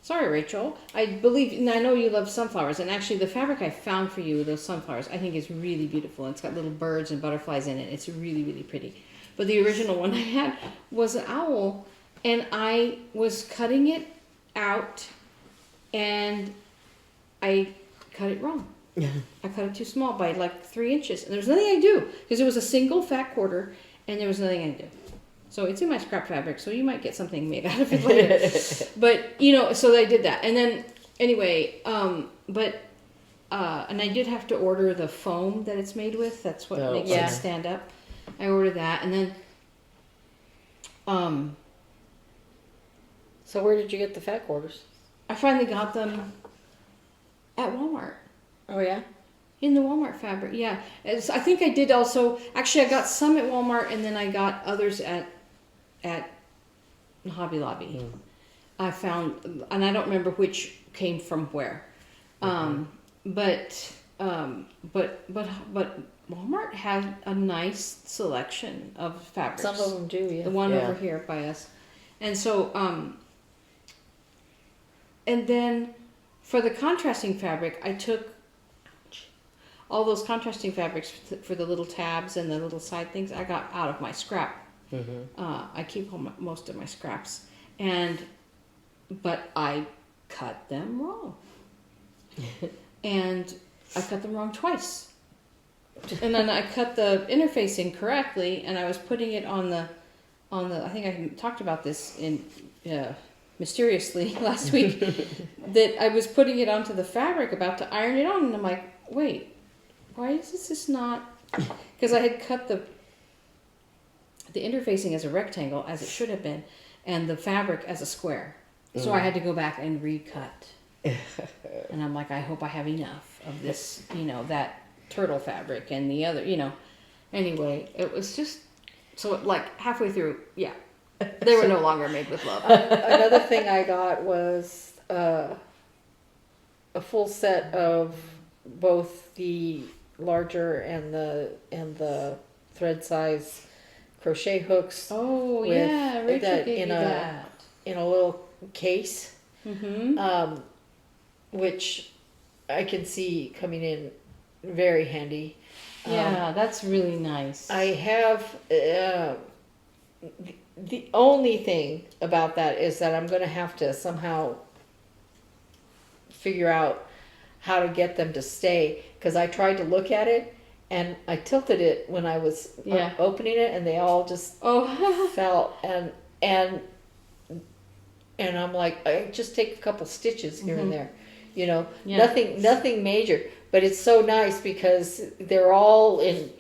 Sorry, Rachel. I believe, and I know you love sunflowers, and actually the fabric I found for you, those sunflowers, I think is really beautiful. It's got little birds and butterflies in it. It's really, really pretty. But the original one I had was an owl, and I was cutting it out, and I cut it wrong. I cut it too small by like 3 inches, and there was nothing I could do because it was a single fat quarter, and there was nothing I could do. So it's in my scrap fabric, so you might get something made out of it later. But, so I did that. And then, anyway, and I did have to order the foam that it's made with. That's what makes it stand up. I ordered that, and then So where did you get the fat quarters? I finally got them at Walmart. Oh yeah. In the Walmart fabric, yeah. I think I did also. Actually, I got some at Walmart, and then I got others at Hobby Lobby. I found, and I don't remember which came from where. But Walmart had a nice selection of fabrics. Some of them do, yeah. The one Yeah. over here by us, and so and then for the contrasting fabric, I took all those contrasting fabrics for the little tabs and the little side things. I got out of my scrap. I keep most of my scraps, but I cut them wrong, and I cut them wrong twice. And then I cut the interfacing correctly, and I was putting it on the. I think I talked about this in mysteriously last week. That I was putting it onto the fabric, about to iron it on, and I'm like, wait, why is this not? Because I had cut the interfacing as a rectangle, as it should have been, and the fabric as a square. So I had to go back and recut. And I'm like, I hope I have enough of this, that turtle fabric and the other, Anyway, it was just, so like halfway through, yeah, they were no longer made with love. Another thing I got was a full set of both the larger and the thread size crochet hooks. Oh, with yeah, Rachel that gave you that. in a little case, which I can see coming in very handy. Yeah, that's really nice. I have the only thing about that is that I'm going to have to somehow figure out how to get them to stay, because I tried to look at it and I tilted it when I was opening it, and they all just fell, and I'm like, I just take a couple stitches here and there, nothing major, but it's so nice because they're all in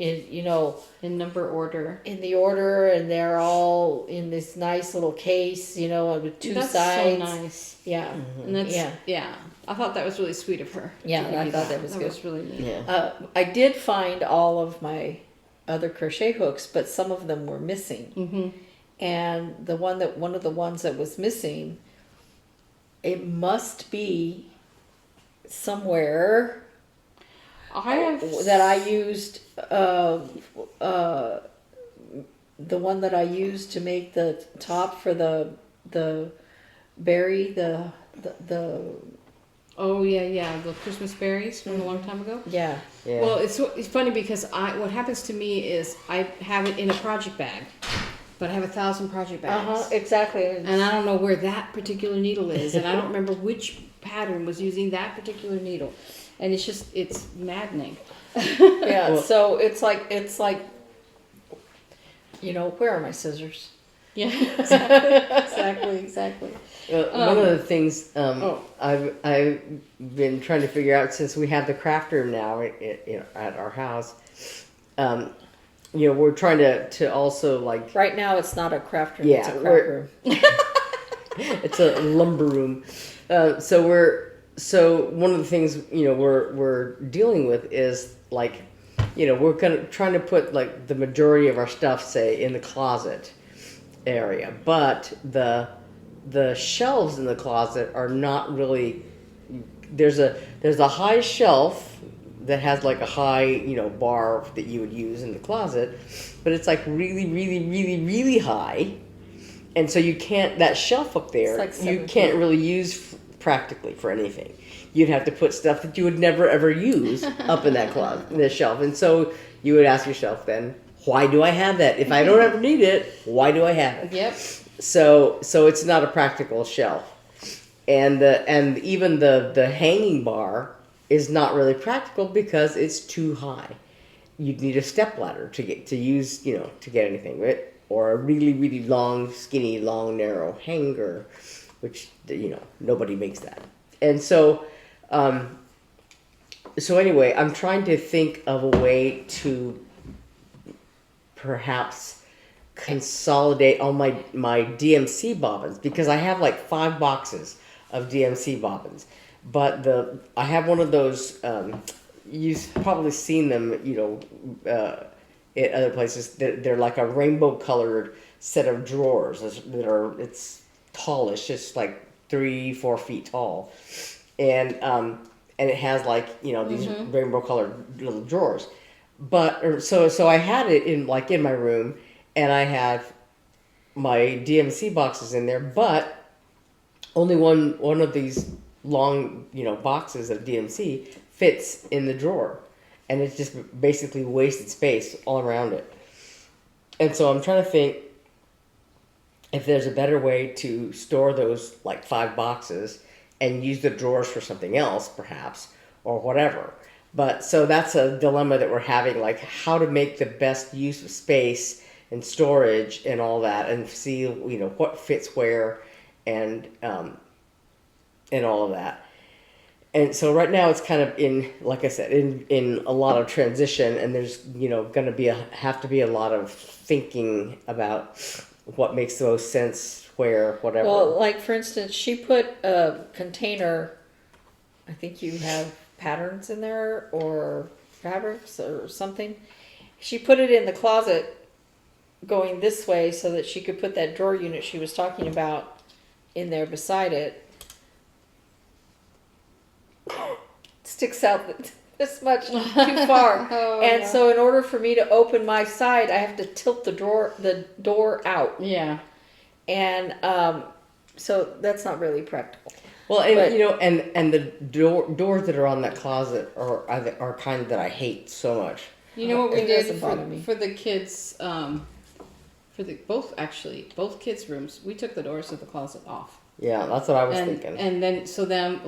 number order. in the order, and they're all in this nice little case, with two That's sides. so nice. Yeah. And that's, yeah. I thought that was really sweet of her. Yeah, to give I you thought that was good. That was really neat. Yeah. I did find all of my other crochet hooks, but some of them were missing. Mm-hmm. And one of the ones that was missing, it must be somewhere that I used the one that I used to make the top for the berry, the Oh yeah, the Christmas berries from a long time ago. yeah. Well, it's funny because what happens to me is I have it in a project bag, but I have 1,000 project bags. Exactly. And I don't know where that particular needle is, and I don't remember which pattern was using that particular needle, and it's maddening. Yeah. So it's like where are my scissors? Yeah, exactly. One of the things I've been trying to figure out, since we have the craft room now at our house, we're trying to also like. Right now, it's not a craft room. Yeah, it's a craft room. It's a lumber room. So one of the things we're dealing with is like, we're trying to put like the majority of our stuff, say, in the closet area, but the shelves in the closet are not really. There's a high shelf that has like a high bar that you would use in the closet, but it's like really really really really high, and so you can't, that shelf up there, like you can't really use practically for anything. You'd have to put stuff that you would never ever use up in that closet, the shelf, and so you would ask yourself then, why do I have that? If I don't ever need it, why do I have it? Yep. So it's not a practical shelf, and even the hanging bar is not really practical because it's too high. You'd need a step ladder to get anything, right? Or a really really long, skinny, long, narrow hanger, which nobody makes that. And so anyway, I'm trying to think of a way to perhaps consolidate all my DMC bobbins, because I have like 5 boxes of DMC bobbins. But I have one of those, you've probably seen them, at other places. They're like a rainbow colored set of drawers it's tall. It's just like 3-4 feet tall. And it has like, these rainbow colored little drawers. So I had it in my room, and I have my DMC boxes in there, but only one of these long, boxes of DMC fits in the drawer, and it's just basically wasted space all around it. And so I'm trying to think if there's a better way to store those 5 boxes and use the drawers for something else, perhaps, or whatever. But so that's a dilemma that we're having, how to make the best use of space and storage and all that, and see what fits where, and all of that. And so right now it's kind of in, like I said, in a lot of transition, and there's going to have to be a lot of thinking about what makes the most sense where, whatever. Well, for instance, she put a container. I think you have patterns in there or fabrics or something. She put it in the closet going this way so that she could put that drawer unit she was talking about in there beside it. Sticks out this much too far. And so in order for me to open my side, I have to tilt the door out. Yeah. And so that's not really practical. Well, and and the doors that are on that closet are kind that I hate so much. You know what we It did doesn't bother me. for the kids, both kids' rooms, we took the doors of the closet off. Yeah, that's what I was thinking. And then, so then,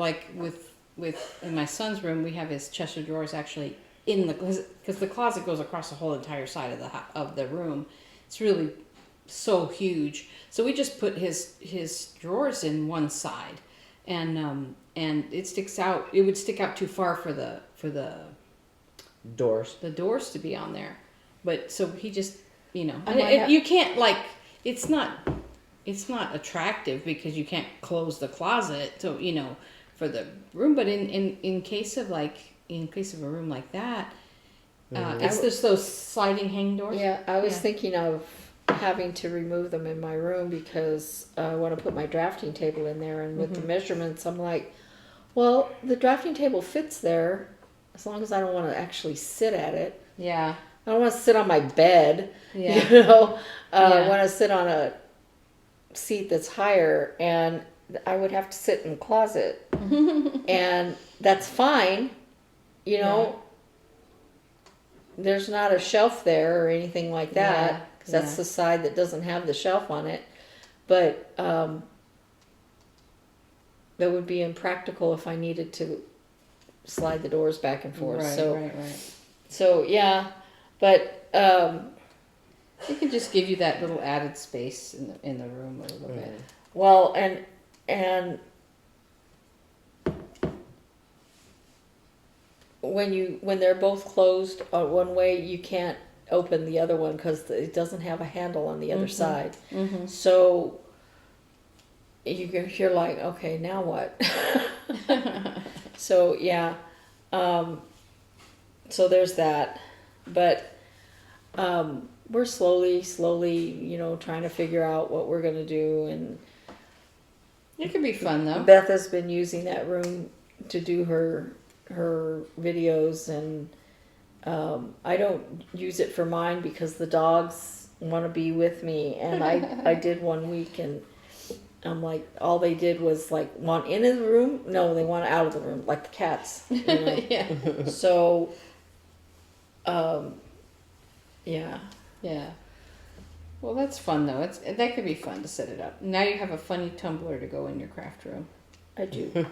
in my son's room, we have his chest of drawers actually in because the closet goes across the whole entire side of the room. It's really so huge. So we just put his drawers in one side, and it sticks out. It would stick out too far for the doors to be on there. But so he just, might you can't it's not attractive because you can't close the closet to for the room. But in case of a room like that, it's just those sliding hang doors. Yeah, I was thinking of having to remove them in my room because I want to put my drafting table in there, and with the measurements, I'm like, well, the drafting table fits there as long as I don't want to actually sit at it. Yeah. I don't want to sit on my bed. Yeah. I want to sit on a seat that's higher, and I would have to sit in the closet. And that's fine. There's not a shelf there or anything like that, because that's the side that doesn't have the shelf on it. But that would be impractical if I needed to slide the doors back and forth. Right. So yeah, but It can just give you that little added space in the room a little bit. well, and when they're both closed one way, you can't open the other one because it doesn't have a handle on the other side. Mm-hmm. So you're like, okay, now what? So yeah, so there's that, but we're slowly, trying to figure out what we're gonna do. And It could be fun though. Beth has been using that room to do her videos, and I don't use it for mine because the dogs want to be with me. And I did one week, and I'm like, all they did was want in the room. No, they want out of the room, like the cats. Yeah. So, yeah. Yeah. Well, that's fun though. That could be fun to set it up. Now you have a funny tumbler to go in your craft room. I do.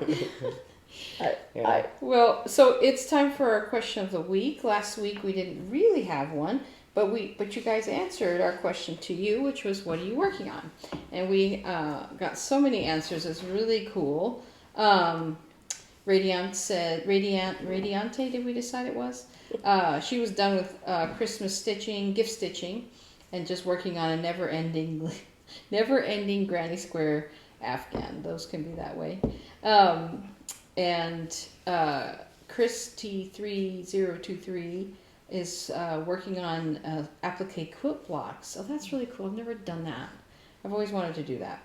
Well, so it's time for our question of the week. Last week we didn't really have one, but you guys answered our question to you, which was, what are you working on? And we got so many answers. It's really cool. Radiante, did we decide it was? She was done with Christmas stitching, gift stitching, and just working on a never-ending granny square afghan. Those can be that way. And Christy 3023 is working on applique quilt blocks. Oh, that's really cool. I've never done that. I've always wanted to do that.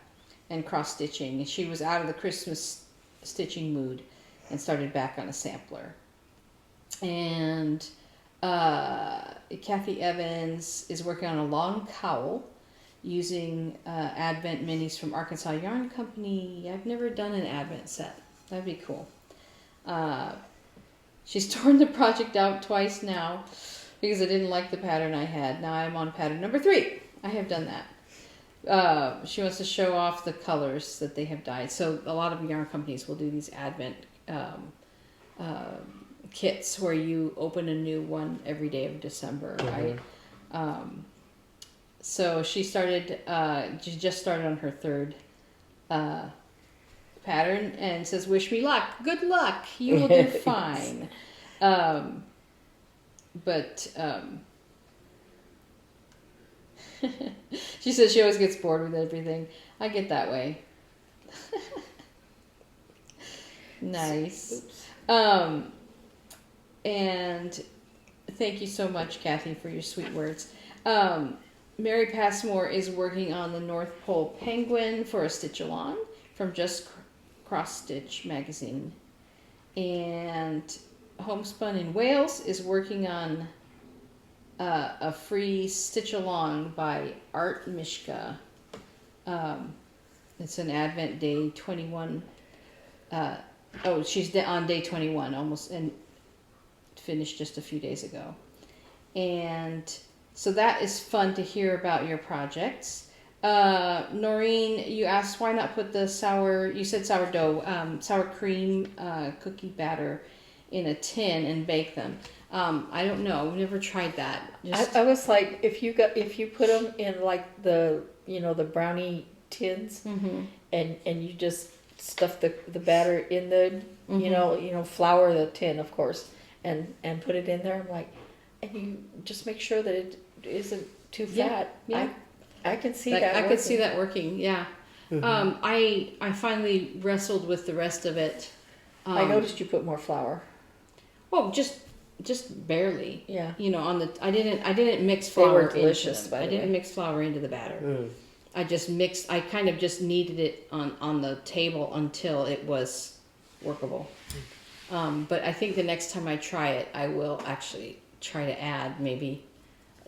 And cross stitching. And she was out of the Christmas stitching mood and started back on a sampler. And Kathy Evans is working on a long cowl using Advent minis from Arkansas Yarn Company. I've never done an Advent set. That'd be cool. She's torn the project out twice now because I didn't like the pattern I had. Now I'm on pattern number 3. I have done that. She wants to show off the colors that they have dyed. So a lot of yarn companies will do these Advent kits where you open a new one every day of December, right? So she started, she just started on her 3rd pattern and says, wish me luck. Good luck. You will do fine. She says she always gets bored with everything. I get that way. Nice. And thank you so much, Kathy, for your sweet words. Mary Passmore is working on the North Pole Penguin for a Stitch-a-long from Just Cross Stitch magazine. And Homespun in Wales is working on a free Stitch-a-long by Art Mishka. It's an Advent Day 21. She's on day 21 almost, and finished just a few days ago. And so that is fun to hear about your projects. Noreen, you asked why not put the sour cream cookie batter in a tin and bake them. I don't know. We've never tried that. I was like, if you put them in like the brownie tins, and you just stuff the batter in the flour the tin, of course, and put it in there. I'm like, and you just make sure that it isn't too fat. Yeah. I can see that. I could see that working. Yeah. I finally wrestled with the rest of it. I noticed you put more flour. Well, just barely. Yeah. I didn't mix flour. They were delicious, into by them. the I didn't way. mix flour into the batter. I just mixed. I kind of just kneaded it on the table until it was workable. But I think the next time I try it, I will actually try to add maybe,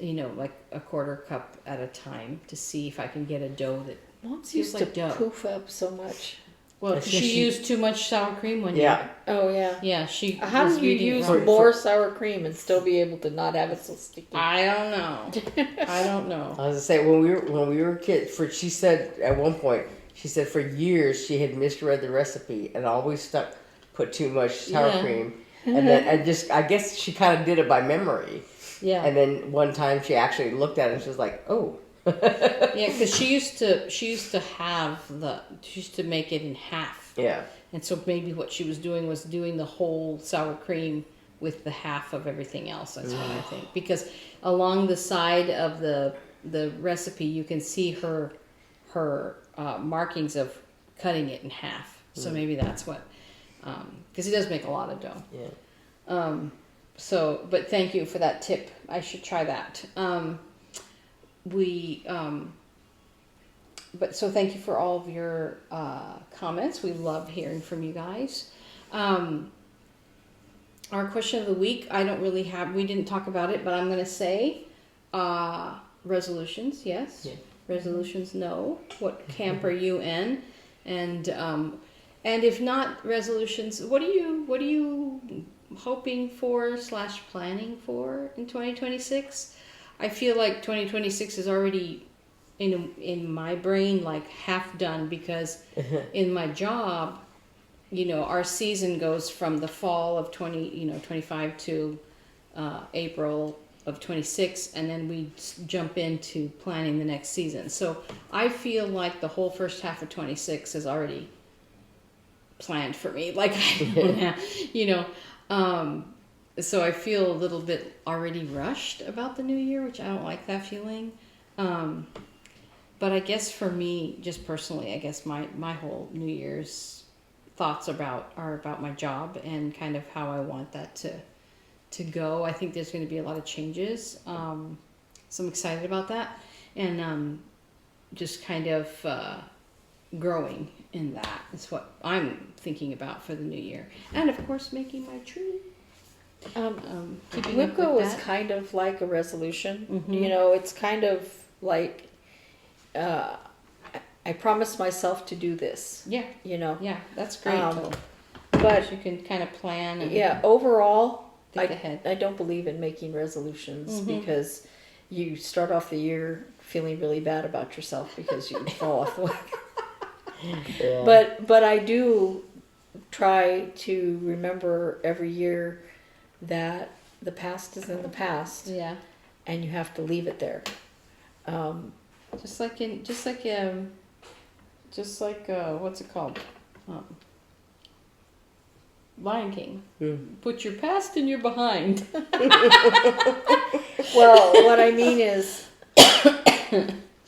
like a 1/4 cup at a time to see if I can get a dough that. Mom's Feels used like to dough. poof up so much. Well, That's she just used too much sour cream one year. Yeah. Oh yeah. Yeah, she. How was do you reading it use wrong. more sour cream and still be able to not have it so sticky? I don't know. I don't know. I was gonna say when we were kids, she said at one point, she said for years she had misread the recipe and always put too much sour cream, and then I guess she kind of did it by memory. Yeah. And then one time she actually looked at it and she was like, oh. Yeah, because she used to make it in half. Yeah. And so maybe what she was doing the whole sour cream with the half of everything else. That's what I think. Because along the side of the recipe, you can see her markings of cutting it in half. So maybe that's what, because he does make a lot of dough. Yeah. But thank you for that tip. I should try that. So thank you for all of your comments. We love hearing from you guys. Our question of the week, we didn't talk about it, but I'm going to say resolutions, yes. Yeah. Resolutions, no. What camp are you in? And if not resolutions, what are you hoping for / planning for in 2026? I feel like 2026 is already in my brain like half done because in my job, our season goes from the fall of 25 to April of 26, and then we jump into planning the next season. So I feel like the whole first half of 26 is already planned for me. Like I don't have, so I feel a little bit already rushed about the new year, which I don't like that feeling. But I guess for me, just personally, I guess my whole New Year's thoughts are about my job and kind of how I want that to go. I think there's going to be a lot of changes. So I'm excited about that, and just kind of growing in that is what I'm thinking about for the new year. And of course, making my tree. Keeping up WIP-GO with is that. kind of like a resolution. Mhm. You know, it's kind of like I promised myself to do this. Yeah, You know, yeah, that's great. but You can kind of plan and yeah, overall, think ahead. I don't believe in making resolutions Mhm. because you start off the year feeling really bad about yourself because you fall off the wagon. Yeah. But I do try to remember every year that the past is in the past Yeah, and you have to leave it there. just like what's it called? Lion King. Put your past in your behind. Well, what I mean is,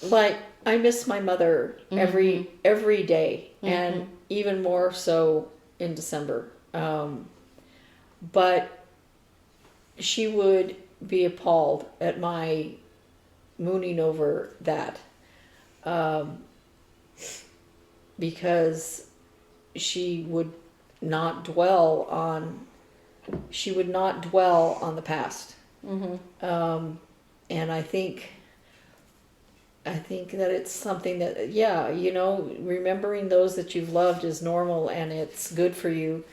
like, I miss my mother every day, and even more so in December. But she would be appalled at my mooning over that, because she would not dwell on the past. And I think that it's something that, yeah, you know, remembering those that you've loved is normal and it's good for you,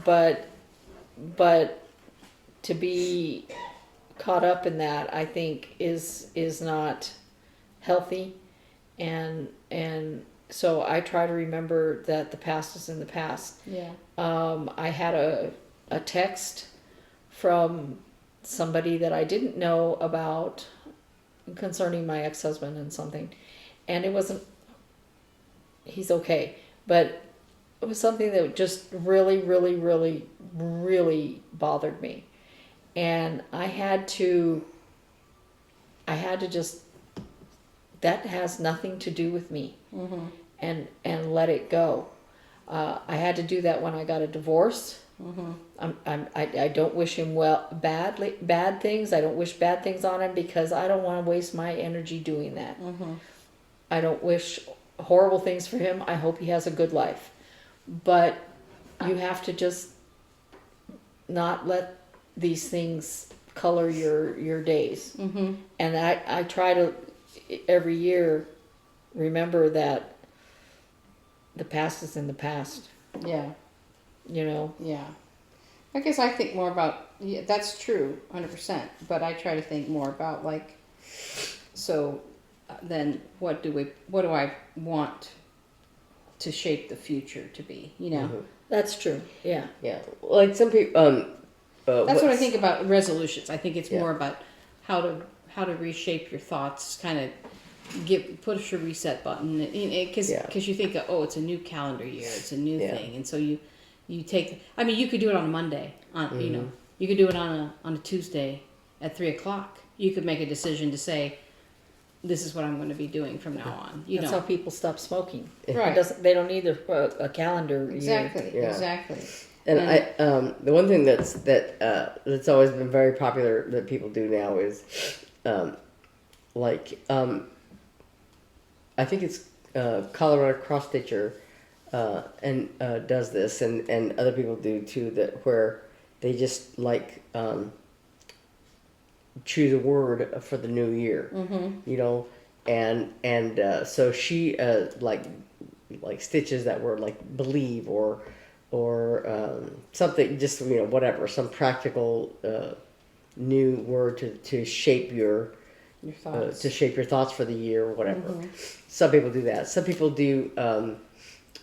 but to be caught up in that, I think is not healthy, and so I try to remember that the past is in the past. Yeah. I had a text from somebody that I didn't know about concerning my ex-husband and something, and it wasn't, he's okay, but it was something that just really, really, really, really bothered me, and I had to just, that has nothing to do with me, and let it go. I had to do that when I got a divorce. I don't wish him bad things. I don't wish bad things on him because I don't want to waste my energy doing that. I don't wish horrible things for him. I hope he has a good life. But you have to just not let these things color your days. And I try to every year remember that the past is in the past. Yeah. You know. Yeah. I guess I think more about, yeah, that's true, 100%. But I try to think more about, like, so then what do I want to shape the future to be? You know. That's true. Yeah. Yeah, like some people. That's what I think about resolutions. I think it's Yeah. more about how to reshape your thoughts, kind of push a reset button, because you think, oh, it's a new calendar year, it's a new thing, and so you take. I mean, you could do it on a Monday, you know, you could do it on a Tuesday at 3:00. You could make a decision to say, this is what I'm going to be doing from now on. That's how people stop smoking. Right. They don't need a calendar year. Exactly. Yeah. Exactly. And I, the one thing that's always been very popular that people do now is, I think it's Colorado Cross Stitcher, and does this, and other people do too. That where they just choose a word for the new year, you know, and so she like stitches that word, like believe or something, just, you know, whatever, some practical new word to shape your thoughts. to shape your thoughts for the year or whatever. Some people do that. Some people do,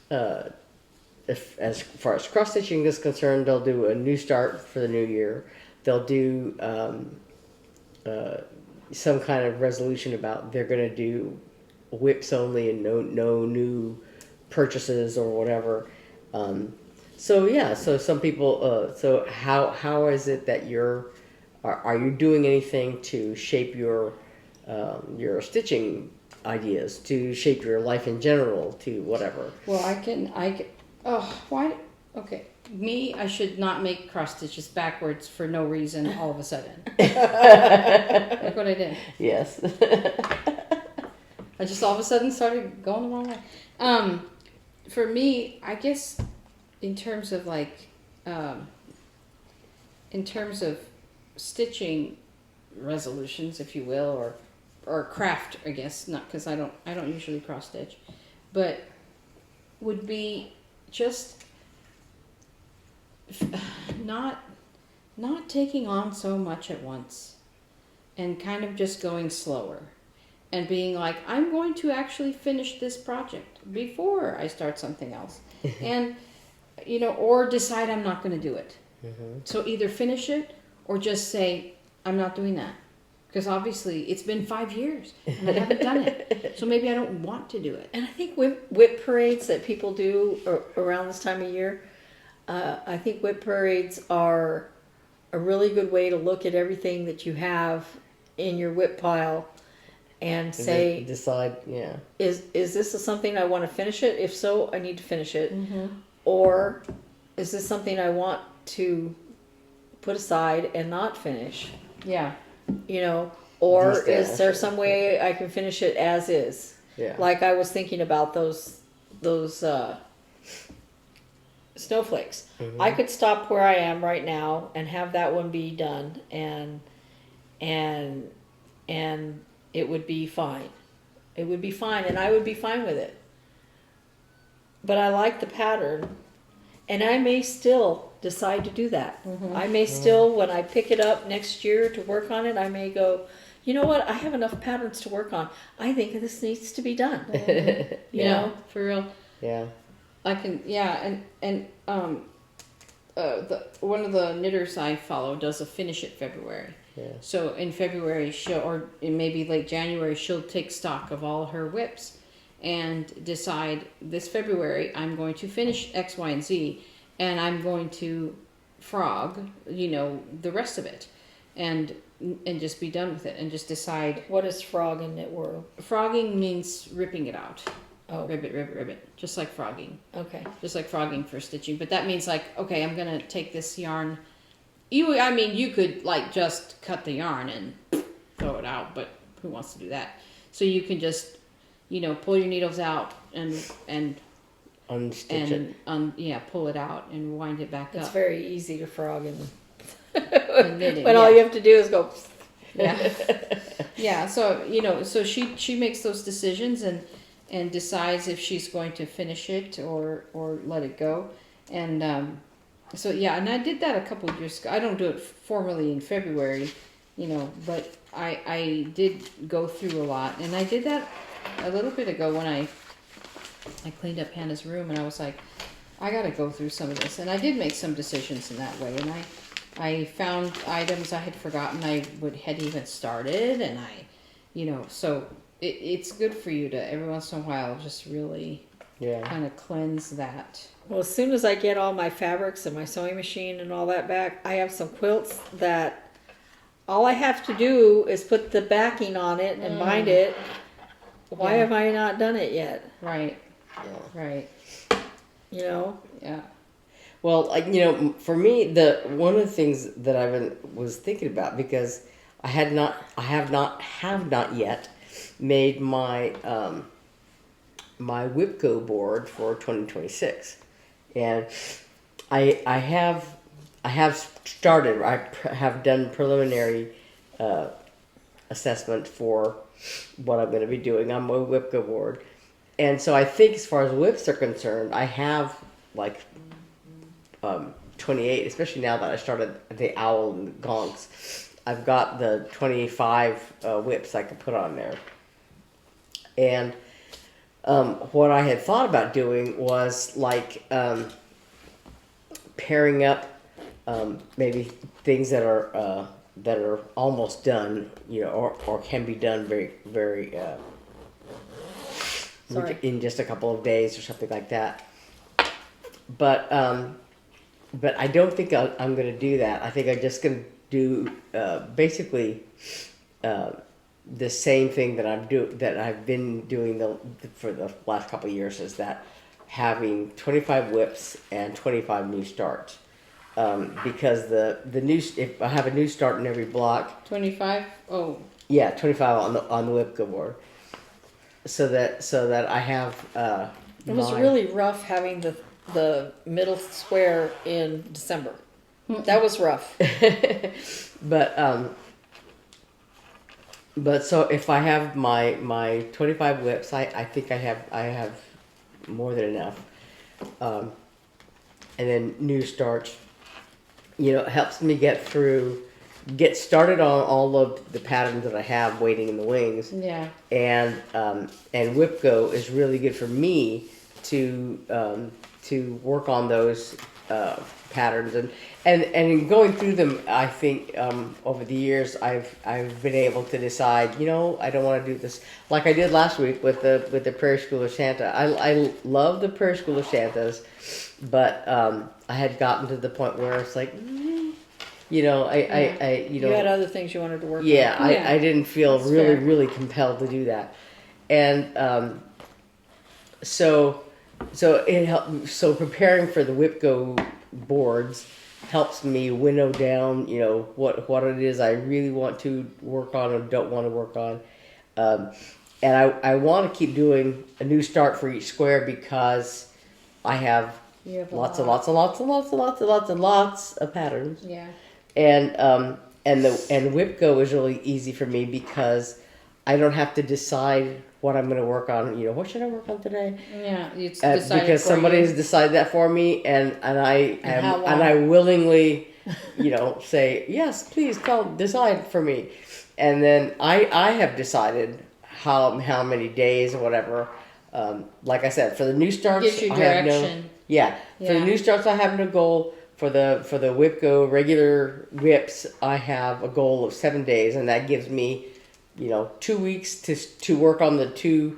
as far as cross stitching is concerned, they'll do a new start for the new year. They'll do some kind of resolution about they're going to do WIPs only and no new purchases or whatever. So yeah, so some people. So how is it that are you doing anything to shape your stitching ideas, to shape your life in general, to whatever? Well, I can, oh, why, okay. Me, I should not make cross stitches backwards for no reason all of a sudden. Look what I did. Yes. I just all of a sudden started going the wrong way. For me, I guess in terms of like, in terms of stitching resolutions, if you will, or craft, I guess, not because I don't usually cross stitch, but would be just not taking on so much at once and kind of just going slower and being like, I'm going to actually finish this project before I start something else. And, or decide I'm not going to do it. Mm-hmm. So either finish it or just say, I'm not doing that. Because obviously it's been 5 years and I haven't done it. So maybe I don't want to do it. And I think WIP parades that people do around this time of year, I think WIP parades are a really good way to look at everything that you have in your WIP pile and say, decide, yeah. Is this something I want to finish it? If so, I need to finish it. Mm-hmm. Or is this something I want to put aside and not finish? Yeah. Or is there some way I can finish it as is? Yeah. Like I was thinking about those snowflakes. Mm-hmm. I could stop where I am right now and have that one be done, and it would be fine. It would be fine, and I would be fine with it. But I like the pattern, and I may still decide to do that. Mm-hmm. I may still, when I pick it up next year to work on it, I may go, you know what? I have enough patterns to work on. I think this needs to be done. You know, for real. Yeah. I can, yeah, and one of the knitters I follow does a finish it February. Yeah. So in February or in maybe late January, she'll take stock of all her WIPs and decide this February I'm going to finish X, Y, and Z, and I'm going to frog, the rest of it, and just be done with it, and just decide. What is frog in knit world? Frogging means ripping it out. Oh, Ribbit, just like frogging. okay. Just like frogging for stitching, but that means like, okay, I'm gonna take this yarn. You could like just cut the yarn and throw it out, but who wants to do that? So you can just, pull your needles out and Unstitch it. pull it out and wind it back It's up. very easy to frog in Knitting, when all you have to do is go. Yeah, yeah. So so she makes those decisions and decides if she's going to finish it or let it go, and so yeah, and I did that a couple of years ago. I don't do it formally in February, but I did go through a lot, and I did that a little bit ago when I cleaned up Hannah's room, and I was like, I got to go through some of this, and I did make some decisions in that way, and I found items I had forgotten had even started, and so it's good for you to every once in a while just really kind of cleanse that. Well, as soon as I get all my fabrics and my sewing machine and all that back, I have some quilts that all I have to do is put the backing on it and bind it. Why have I not done it yet? Right. Yeah. Right. Yeah. Well, for me, one of the things that was thinking about, because I have not yet made my my WIP-GO board for 2026, and I have started. I have done preliminary assessment for what I'm going to be doing on my WIP-GO board, and so I think as far as WIPs are concerned, I have like 28, especially now that I started the owl and the gonks. I've got the 25 WIPs I can put on there. And what I had thought about doing was like pairing up maybe things that are almost done, or can be done very, very in just a couple of days or something like that. But but I don't think I'm going to do that. I think I'm just going to do basically the same thing that I've been doing for the last couple of years, is that having 25 WIPs and 25 new starts. Because the new, if I have a new start in every block, 25. Oh, yeah, 25 on the WIP-GO board, so that I have. It was really rough having the middle square in December. That was rough. But so if I have my 25 WIPs, I think I have more than enough. And then new starts, it helps me get started on all of the patterns that I have waiting in the wings. yeah. And WIP-GO is really good for me to work on those patterns, and in going through them, I think over the years I've been able to decide, I don't want to do this like I did last week with the Prairie School of Santa. I love the Prairie School of Santas, but I had gotten to the point where it's like, you had other things you wanted to work on. Yeah, I didn't feel really compelled to do that, and so it helped. So preparing for the WIP-GO boards helps me winnow down, what it is I really want to work on or don't want to work on, and I want to keep doing a new start for each square because I have lots of patterns. Yeah. And WIP-GO is really easy for me because I don't have to decide what I'm going to work on. What should I work on today? Yeah, it's decided because for somebody you. has decided that for me, and I willingly, say yes, please decide for me, and then I have decided how many days or whatever. Like I said, for the new starts, Gives you I have direction. for the new starts, I have no goal. For the WIP-GO regular WIPs, I have a goal of 7 days, and that gives me, 2 weeks to work on the two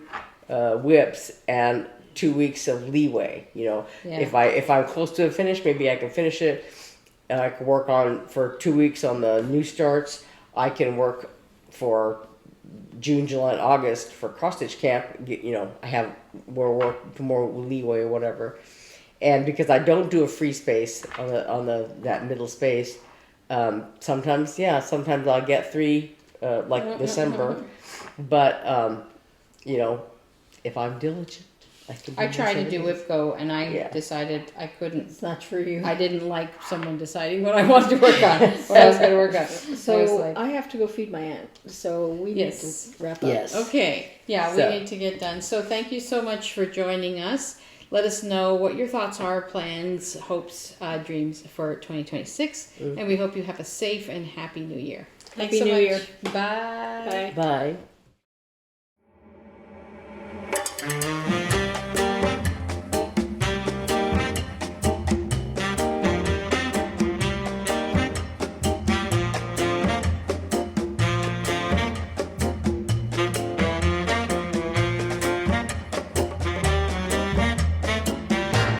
WIPs and 2 weeks of leeway. If I'm close to a finish, maybe I can finish it. And I can work on for 2 weeks on the new starts. I can work for June, July, and August for cross stitch camp. I have more leeway or whatever. And because I don't do a free space on that middle space, sometimes I'll get 3 like December, but if I'm diligent, I can. I tried to do WIP-GO, and I decided I couldn't. It's not for you. I didn't like someone deciding what I wanted to work on, what I was going to work on. So I have to go feed my aunt. So we need to wrap up. Yes. Okay. Yeah, we need to get done. So thank you so much for joining us. Let us know what your thoughts are, plans, hopes, dreams for 2026. And we hope you have a safe and happy new year. Thanks so much. Happy New Year. Bye. Bye. Bye.